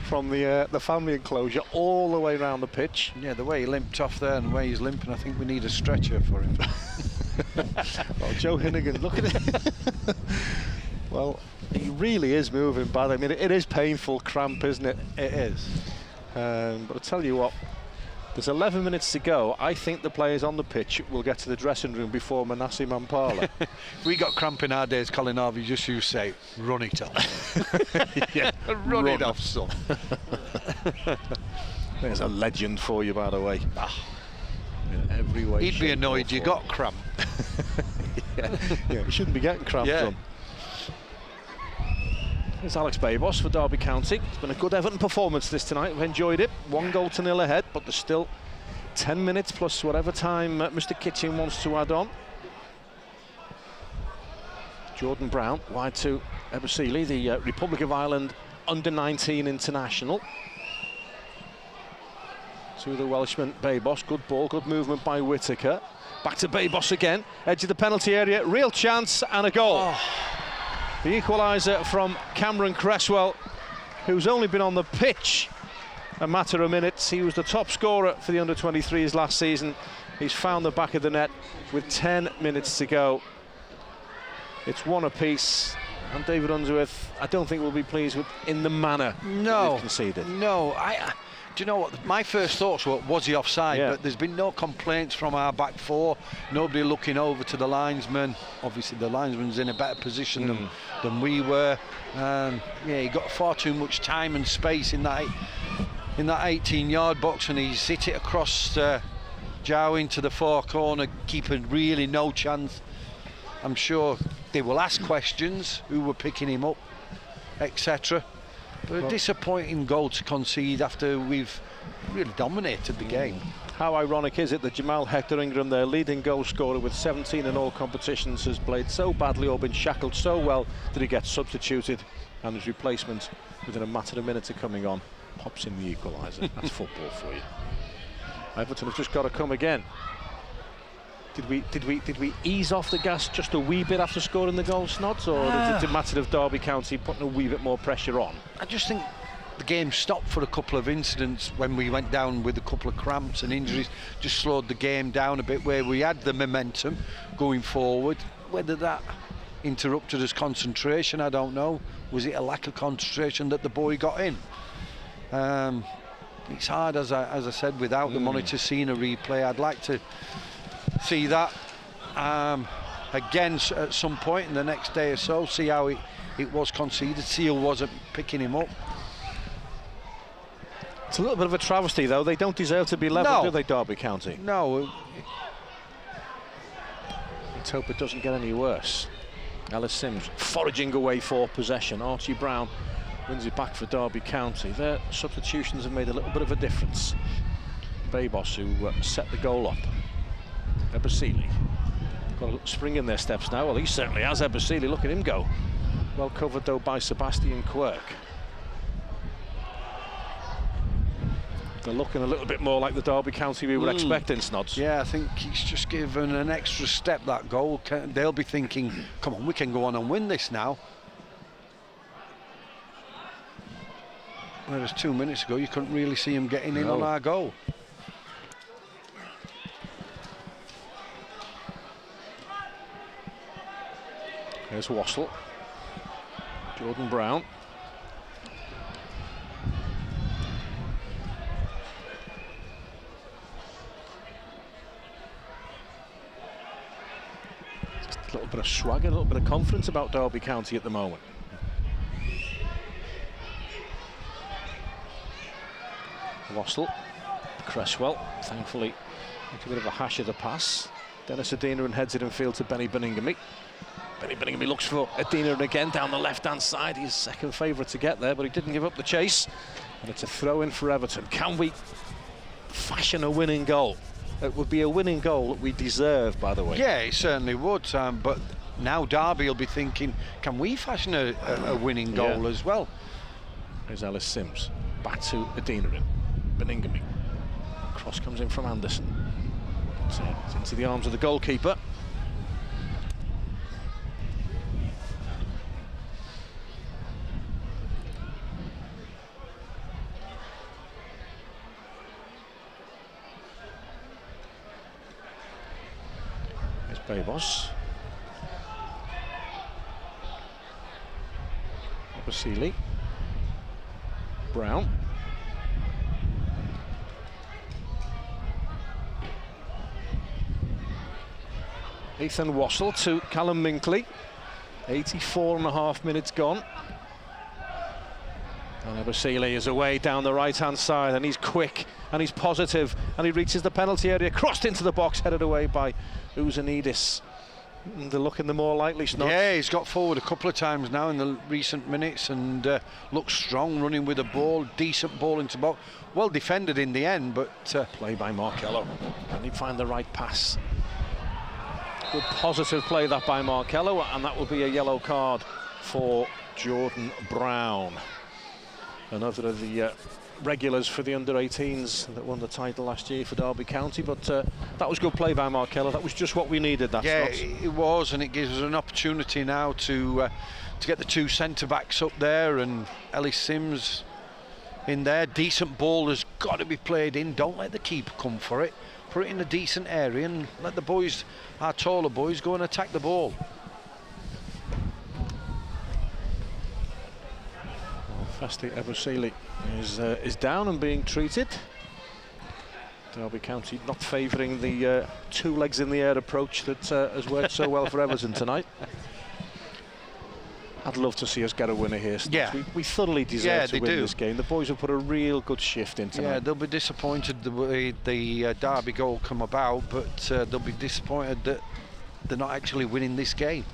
from the family enclosure all the way around the pitch. Yeah, the way he limped off there and the way he's limping, I think we need a stretcher for him. Well, Joe Hinnigan, look at it. Well, he really is moving bad. I mean, it is painful cramp, isn't it? It is. But I'll tell you what, there's 11 minutes to go. I think the players on the pitch will get to the dressing room before Manasseh Mampala. If we got cramp in our days, Colin Harvey just used to say, run it off. Yeah, run it off, son. There's a legend for you, by the way. In every way. He'd be annoyed you got cramp. Yeah, you shouldn't be getting cramp done. Here's Alex Babos for Derby County. It's been a good Everton performance this tonight. We've enjoyed it. 1-0 ahead, but there's still 10 minutes plus whatever time Mr. Kitchen wants to add on. Jordan Brown wide to Ebosele, the Republic of Ireland under-19 international. To the Welshman Babos. Good ball, good movement by Whittaker. Back to Babos again. Edge of the penalty area. Real chance and a goal. Oh. The equaliser from Cameron Cresswell, who's only been on the pitch a matter of minutes. He was the top scorer for the under-23s last season. He's found the back of the net with 10 minutes to go. It's one apiece, and David Unsworth, I don't think will be pleased with in the manner that they've conceded. No, do you know what? My first thoughts were, was he offside? Yeah. But there's been no complaints from our back four. Nobody looking over to the linesman. Obviously, the linesman's in a better position than we were. Yeah, he got far too much time and space in that 18-yard box, and he's hit it across Joe into the far corner. Keeper really no chance. I'm sure they will ask questions, who were picking him up, etc. But a disappointing goal to concede after we've really dominated the game. How ironic is it that Jamal Hector Ingram, their leading goal scorer with 17 in all competitions, has played so badly or been shackled so well that he gets substituted, and his replacement, within a matter of minutes of coming on, pops in the equaliser. That's football for you. Everton have just got to come again. Did we ease off the gas just a wee bit after scoring the goal, Snods, or is it a matter of Derby County putting a wee bit more pressure on? I just think the game stopped for a couple of incidents when we went down with a couple of cramps and injuries. Just slowed the game down a bit where we had the momentum going forward. Whether that interrupted his concentration, I don't know. Was it a lack of concentration that the boy got in? It's hard, as I said, without the monitor seeing a replay. I'd like to see that again at some point in the next day or so, see how it was conceded. Seal wasn't picking him up. It's a little bit of a travesty, though. They don't deserve to be level, do they, Derby County? No. Let's hope it doesn't get any worse. Ellis Sims foraging away for possession. Archie Brown wins it back for Derby County. Their substitutions have made a little bit of a difference. Babos, who set the goal up. Ebosili got a little spring in their steps now. Well, he certainly has. Ebosili, look at him go. Well covered, though, by Sebastian Quirk. They're looking a little bit more like the Derby County we were expecting, Snods. Yeah, I think he's just given an extra step, that goal. They'll be thinking, come on, we can go on and win this now. Whereas 2 minutes ago, you couldn't really see him getting in on our goal. Here's Wassell. Jordan Brown. Just a little bit of swagger, a little bit of confidence about Derby County at the moment. Wassell, Cresswell, thankfully, makes a bit of a hash of the pass. Dennis Adina heads it in field to Benny Beningame. Benny Beningame looks for Adina again down the left-hand side. He's second favourite to get there, but he didn't give up the chase. And it's a throw-in for Everton. Can we fashion a winning goal? It would be a winning goal that we deserve, by the way. Yeah, it certainly would. But now Derby will be thinking, can we fashion a winning goal as well? There's Ellis Sims. Back to Adina. Beningame. Cross comes in from Anderson. So it's into the arms of the goalkeeper. There's Babos. Ebosili. Brown. Ethan Wassell to Callum Minkley. 84.5 minutes gone. And Ebosili is away down the right-hand side, and he's quick and he's positive, and he reaches the penalty area, crossed into the box, headed away by Uzanidis. They're looking the more likely, Snods. Yeah, he's got forward a couple of times now in the recent minutes and looks strong, running with the ball, decent ball into box. Well defended in the end, but... Play by Markello. Can he find the right pass? Good positive play that by Markello, and that will be a yellow card for Jordan Brown. Another of the regulars for the under-18s that won the title last year for Derby County, but that was good play by Markello. That was just what we needed. That it was, and it gives us an opportunity now to get the two centre-backs up there, and Ellis Sims in there. Decent ball has got to be played in. Don't let the keeper come for it. Put it in a decent area and let the boys, our taller boys, go and attack the ball. Fasti Ebosili is down and being treated. Derby County not favouring the two legs in the air approach that has worked so well for Everton tonight. I'd love to see us get a winner here. Yeah. We thoroughly deserve to win this game. The boys have put a real good shift in tonight. Yeah, they'll be disappointed the way the Derby goal come about, but they'll be disappointed that they're not actually winning this game.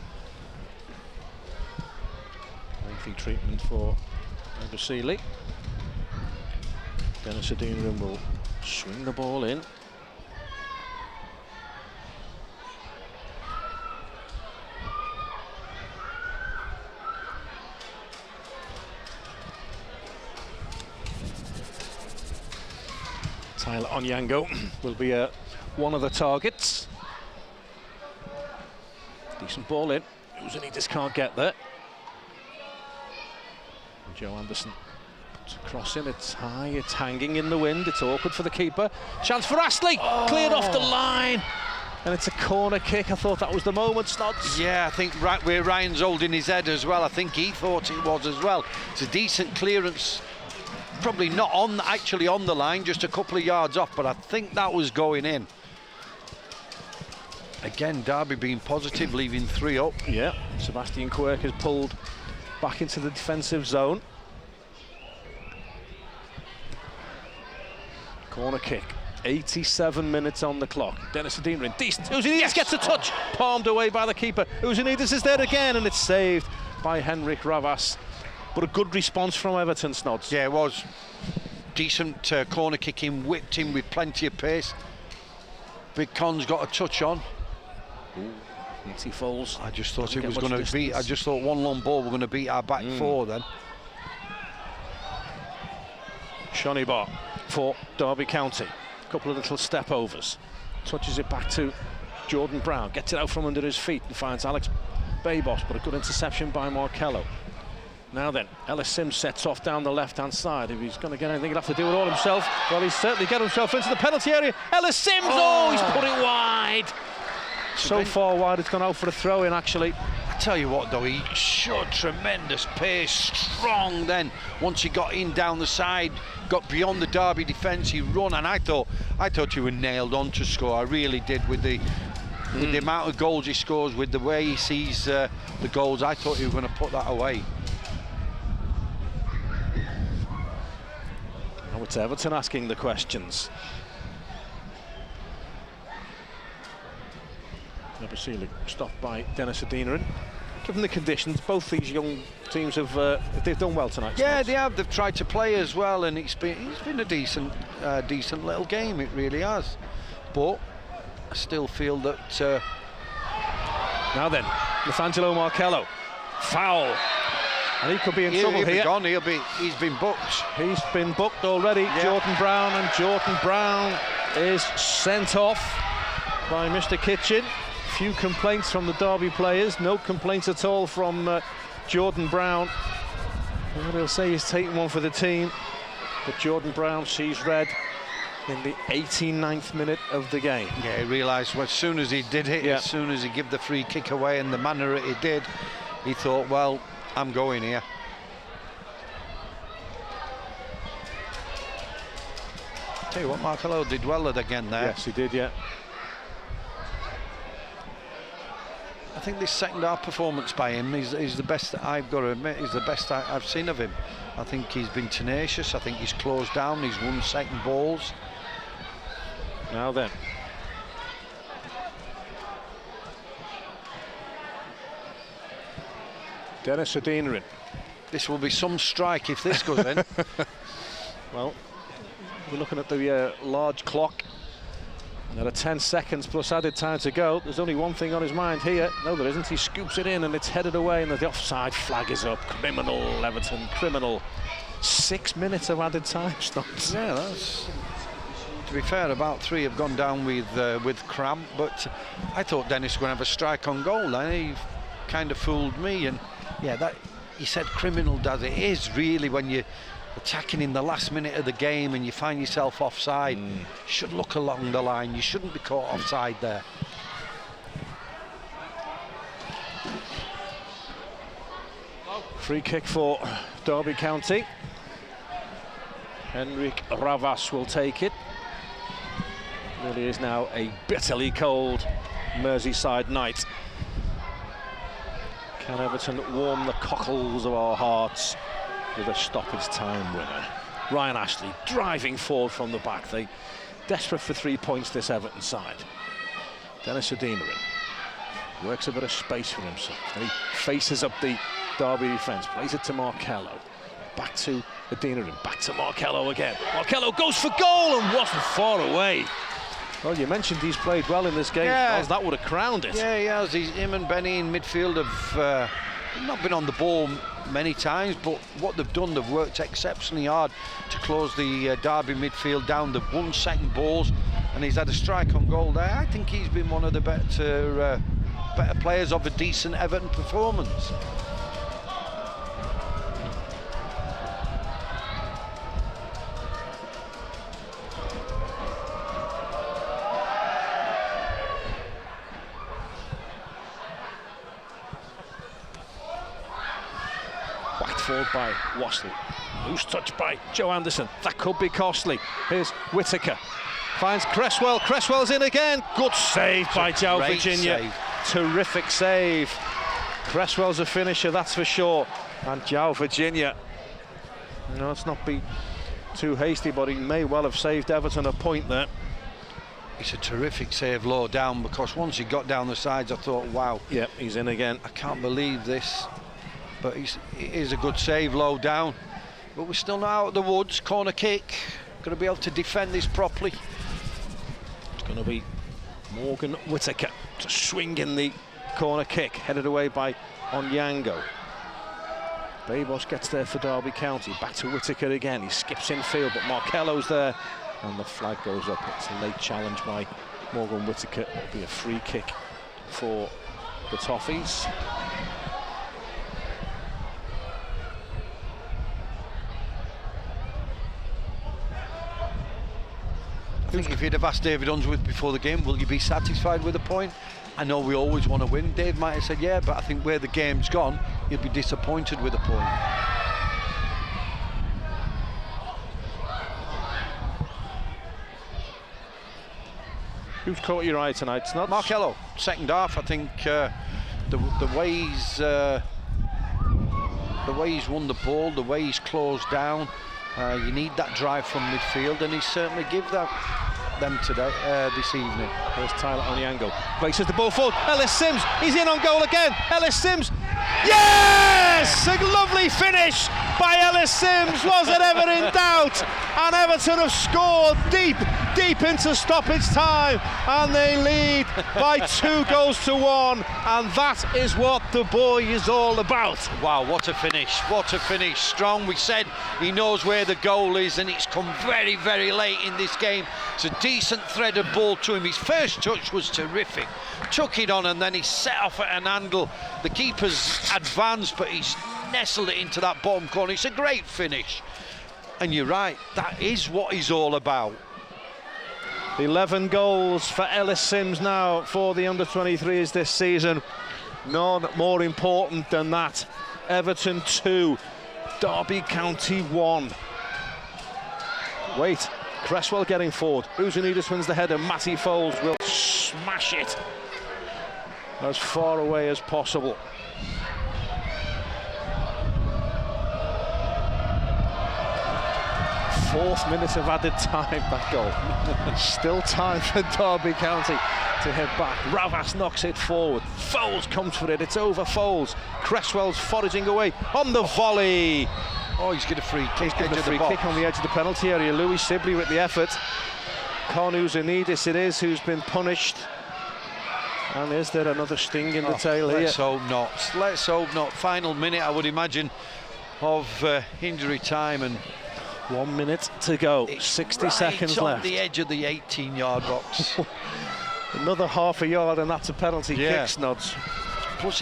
Lengthy treatment for Ebosili. Dennis Adina will swing the ball in. Tyler Onyango will be one of the targets. Decent ball in. Uzanidis can't get there. And Joe Anderson puts a cross in. It's high, it's hanging in the wind. It's awkward for the keeper. Chance for Astley. Cleared off the line. And it's a corner kick. I thought that was the moment, Snods. Yeah, I think right where Ryan's holding his head as well. I think he thought it was as well. It's a decent clearance, probably not actually on the line, just a couple of yards off, but I think that was going in. Again, Derby being positive, leaving 3 up. Yeah, Sebastian Quirk has pulled back into the defensive zone. Corner kick. 87 minutes on the clock. Dennis Adina, decent. Uzunides gets a touch, palmed away by the keeper. Uzunides is there again, and it's saved by Henrik Ravas. But a good response from Everton, Snods. Yeah, it was. Decent corner kicking, whipped him with plenty of pace. Big Con's got a touch on. He falls. I just thought it was going to beat. I just thought one long ball were going to beat our back 4 then. Shonibor for Derby County. Couple of little step overs, touches it back to Jordan Brown, gets it out from under his feet and finds Alex Babos, but a good interception by Markello. Now then, Ellis Sims sets off down the left-hand side. If he's going to get anything, he'll have to do it all himself. Well, he's certainly got himself into the penalty area. Ellis Sims, he's put it wide. So far wide, it's gone out for a throw-in, actually. I tell you what, though, he showed tremendous pace, strong then. Once he got in down the side, got beyond the Derby defence, he run, and I thought he was nailed on to score. I really did with the amount of goals he scores, with the way he sees the goals. I thought he was going to put that away. Now it's Everton asking the questions. Basili stopped by Dennis Adinaran. Given the conditions, both these young teams have they've done well tonight. Yeah, they have. They've tried to play as well, and it's been a decent little game. It really has. But I still feel that. Now then, Nathangelo Markello, foul, and he could be in trouble here. He's been booked. He's been booked already. Yeah. Jordan Brown is sent off by Mr. Kitchen. Few complaints from the Derby players, no complaints at all from Jordan Brown. What he'll say he's taking one for the team, but Jordan Brown sees red in the 89th minute of the game. Yeah, he realised as soon as he did it, as soon as he gave the free kick away and the manner it did, he thought, well, I'm going here. Tell you what, Markello did well again there. Yes, he did, yeah. I think this second half performance by him is the best that I've got to admit, is the best I've seen of him. I think he's been tenacious, I think he's closed down, he's won second balls. Now then. Dennis Adinaran. This will be some strike if this goes in. Well, we're looking at the large clock. And there are 10 seconds plus added time to go. There's only one thing on his mind here. No, there isn't. He scoops it in and it's headed away, and the offside flag is up. Criminal, Everton, criminal. 6 minutes of added time. Yeah, that's... To be fair, about 3 have gone down with cramp, but I thought Dennis was going to have a strike on goal. He kind of fooled me, and yeah, that he said criminal, does it is really when you attacking in the last minute of the game and you find yourself offside. You should look along the line. You shouldn't be caught offside there. Free kick for Derby County. Henrik Ravas will take it. Really is now a bitterly cold Merseyside night. Can Everton warm the cockles of our hearts with a stoppage time winner? Ryan Ashley driving forward from the back. They desperate for 3 points, this Everton side. Dennis Adinaran works a bit of space for himself. And he faces up the Derby defence, plays it to Markello. Back to Adinaran, back to Markello again. Markello goes for goal and wasn't far away. Well, you mentioned he's played well in this game. Yeah. That would have crowned it. Yeah, he has. Him and Benny in midfield have not been on the ball many times, but what they've done, they've worked exceptionally hard to close the Derby midfield down. They've won second balls, and he's had a strike on goal there. I think he's been one of the better players of a decent Everton performance. forward by Wassley. Loose touch by Joe Anderson. That could be costly. Here's Whittaker. Finds Cresswell. Cresswell's in again. Good save by Joe Virginia. Save. Terrific save. Cresswell's a finisher, that's for sure. And Joe Virginia, let's not be too hasty, but he may well have saved Everton a point there. It's a terrific save low down, because once he got down the sides, I thought, wow. Yep, he's in again. I can't believe this. But it is a good save low down. But we're still not out of the woods. Corner kick. Going to be able to defend this properly. It's going to be Morgan Whittaker to swing in the corner kick, headed away by Onyango. Babos gets there for Derby County. Back to Whittaker again. He skips infield, but Markello's there. And the flag goes up. It's a late challenge by Morgan Whittaker. It'll be a free kick for the Toffees. I think if you'd have asked David Unsworth before the game, will you be satisfied with a point? I know we always want to win. Dave might have said, yeah, but I think where the game's gone, you'll be disappointed with a point. Who's caught your eye tonight? It's not Markello, second half. I think the way he's won the ball, the way he's closed down, you need that drive from midfield, and he certainly give them today, this evening. There's Tyler Onyango. Places the ball forward. Ellis Sims, he's in on goal again. Ellis Sims, yes! A lovely finish by Ellis Sims. Was it ever in doubt? And Everton have scored deep into stoppage time, and they lead by 2-1, and that is what the boy is all about. Wow, what a finish, what a finish. Strong, we said he knows where the goal is, and it's come very, very late in this game. It's a decent threaded ball to him. His first touch was terrific. Took it on, and then he set off at an angle. The keeper's advanced, but he's nestled it into that bottom corner. It's a great finish. And you're right, that is what he's all about. 11 goals for Ellis Sims now for the under-23s this season. None more important than that. Everton 2, Derby County 1. Wait, Cresswell getting forward. Uzunidis wins the header. Matty Foles will smash it as far away as possible. Fourth minute of added time, that goal. Still time for Derby County to head back. Ravas knocks it forward. Foles comes for it. It's over Foles. Cresswell's foraging away on the volley. Oh, he's got a free kick. He's given a free kick on the edge of the penalty area. Louis Sibley with the effort. Konu Zanidis it is who's been punished. And is there another sting in the tail here? Let's hope not. Let's hope not. Final minute, I would imagine, of injury time, and 1 minute to go. 60 seconds on left. The edge of the 18-yard box. Another half a yard, and that's a penalty kick, Snods. Plus,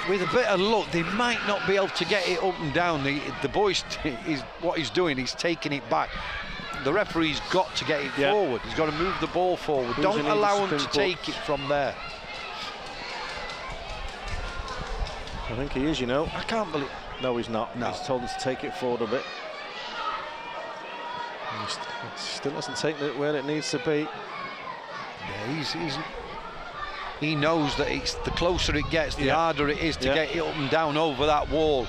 with a bit of luck, they might not be able to get it up and down. The boy what he's doing, he's taking it back. The referee's got to get it forward. He's got to move the ball forward. Don't allow him to take it from there. I think he is, you know. I can't believe... No, he's not. No. He's told him to take it forward a bit. He still hasn't taken it where it needs to be. Yeah, he knows that it's the closer it gets, the harder it is to get it up and down over that wall.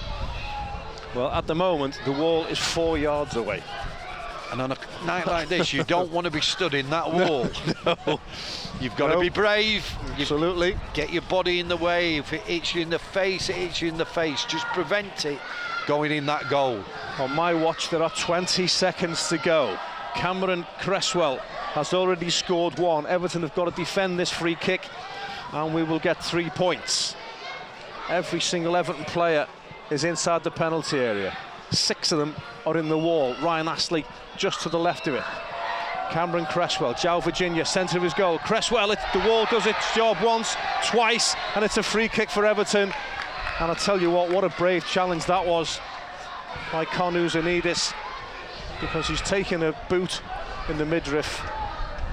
Well, at the moment, the wall is 4 yards away. And on a night like this, you don't want to be stood in that wall. No. You've got to be brave. Absolutely. Get your body in the way. If it hits you in the face, it hits you in the face. Just prevent it going in that goal. On my watch, there are 20 seconds to go. Cameron Cresswell has already scored one. Everton have got to defend this free kick, and we will get 3 points. Every single Everton player is inside the penalty area. 6 of them are in the wall. Ryan Astley just to the left of it. Cameron Cresswell, Joe Virginia, centre of his goal. Cresswell, the wall does its job once, twice, and it's a free kick for Everton. And I tell you what a brave challenge that was by Konu Zanidis, because he's taken a boot in the midriff,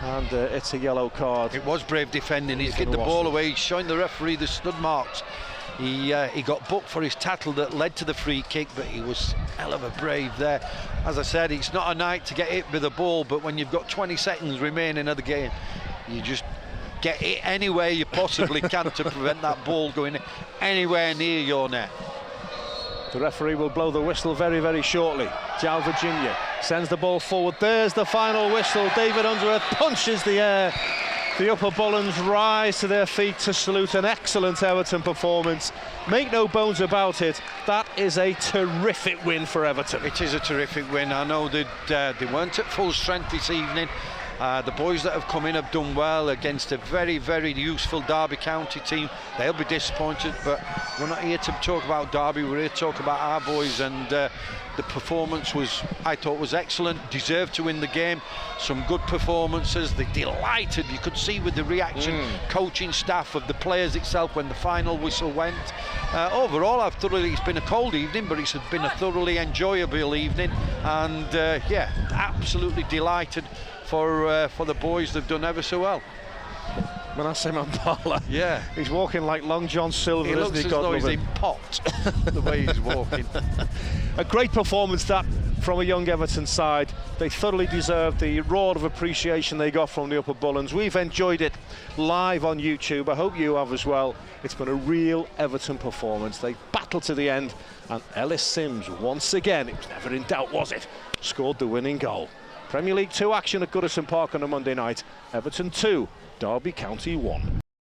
and it's a yellow card. It was brave defending. He's getting the ball away. He's showing the referee the stud marks. He got booked for his tackle that led to the free kick, but he was hell of a brave there. As I said, it's not a night to get hit with a ball, but when you've got 20 seconds remaining of the game, you just get it anywhere you possibly can to prevent that ball going anywhere near your net. The referee will blow the whistle very, very shortly. João Virginia sends the ball forward. There's the final whistle. David Unsworth punches the air. The Upper Bullens rise to their feet to salute an excellent Everton performance. Make no bones about it, that is a terrific win for Everton. It is a terrific win. I know that they weren't at full strength this evening. The boys that have come in have done well against a very, very useful Derby County team. They'll be disappointed, but we're not here to talk about Derby, we're here to talk about our boys, and the performance I thought was excellent, deserved to win the game. Some good performances, they delighted, you could see with the reaction, coaching staff of the players itself when the final whistle went. Overall, it's been a cold evening, but it's been a thoroughly enjoyable evening, and yeah, absolutely delighted for the boys. They've done ever so well. Manasseh Mampala, yeah, he's walking like Long John Silver, he looks isn't he? as though he's in pot, the way he's walking. A great performance that from a young Everton side. They thoroughly deserved the roar of appreciation they got from the Upper Bullens. We've enjoyed it live on YouTube. I hope you have as well. It's been a real Everton performance. They battled to the end, and Ellis Sims, once again, it was never in doubt, was it, scored the winning goal. Premier League 2 action at Goodison Park on a Monday night. Everton 2, Derby County 1.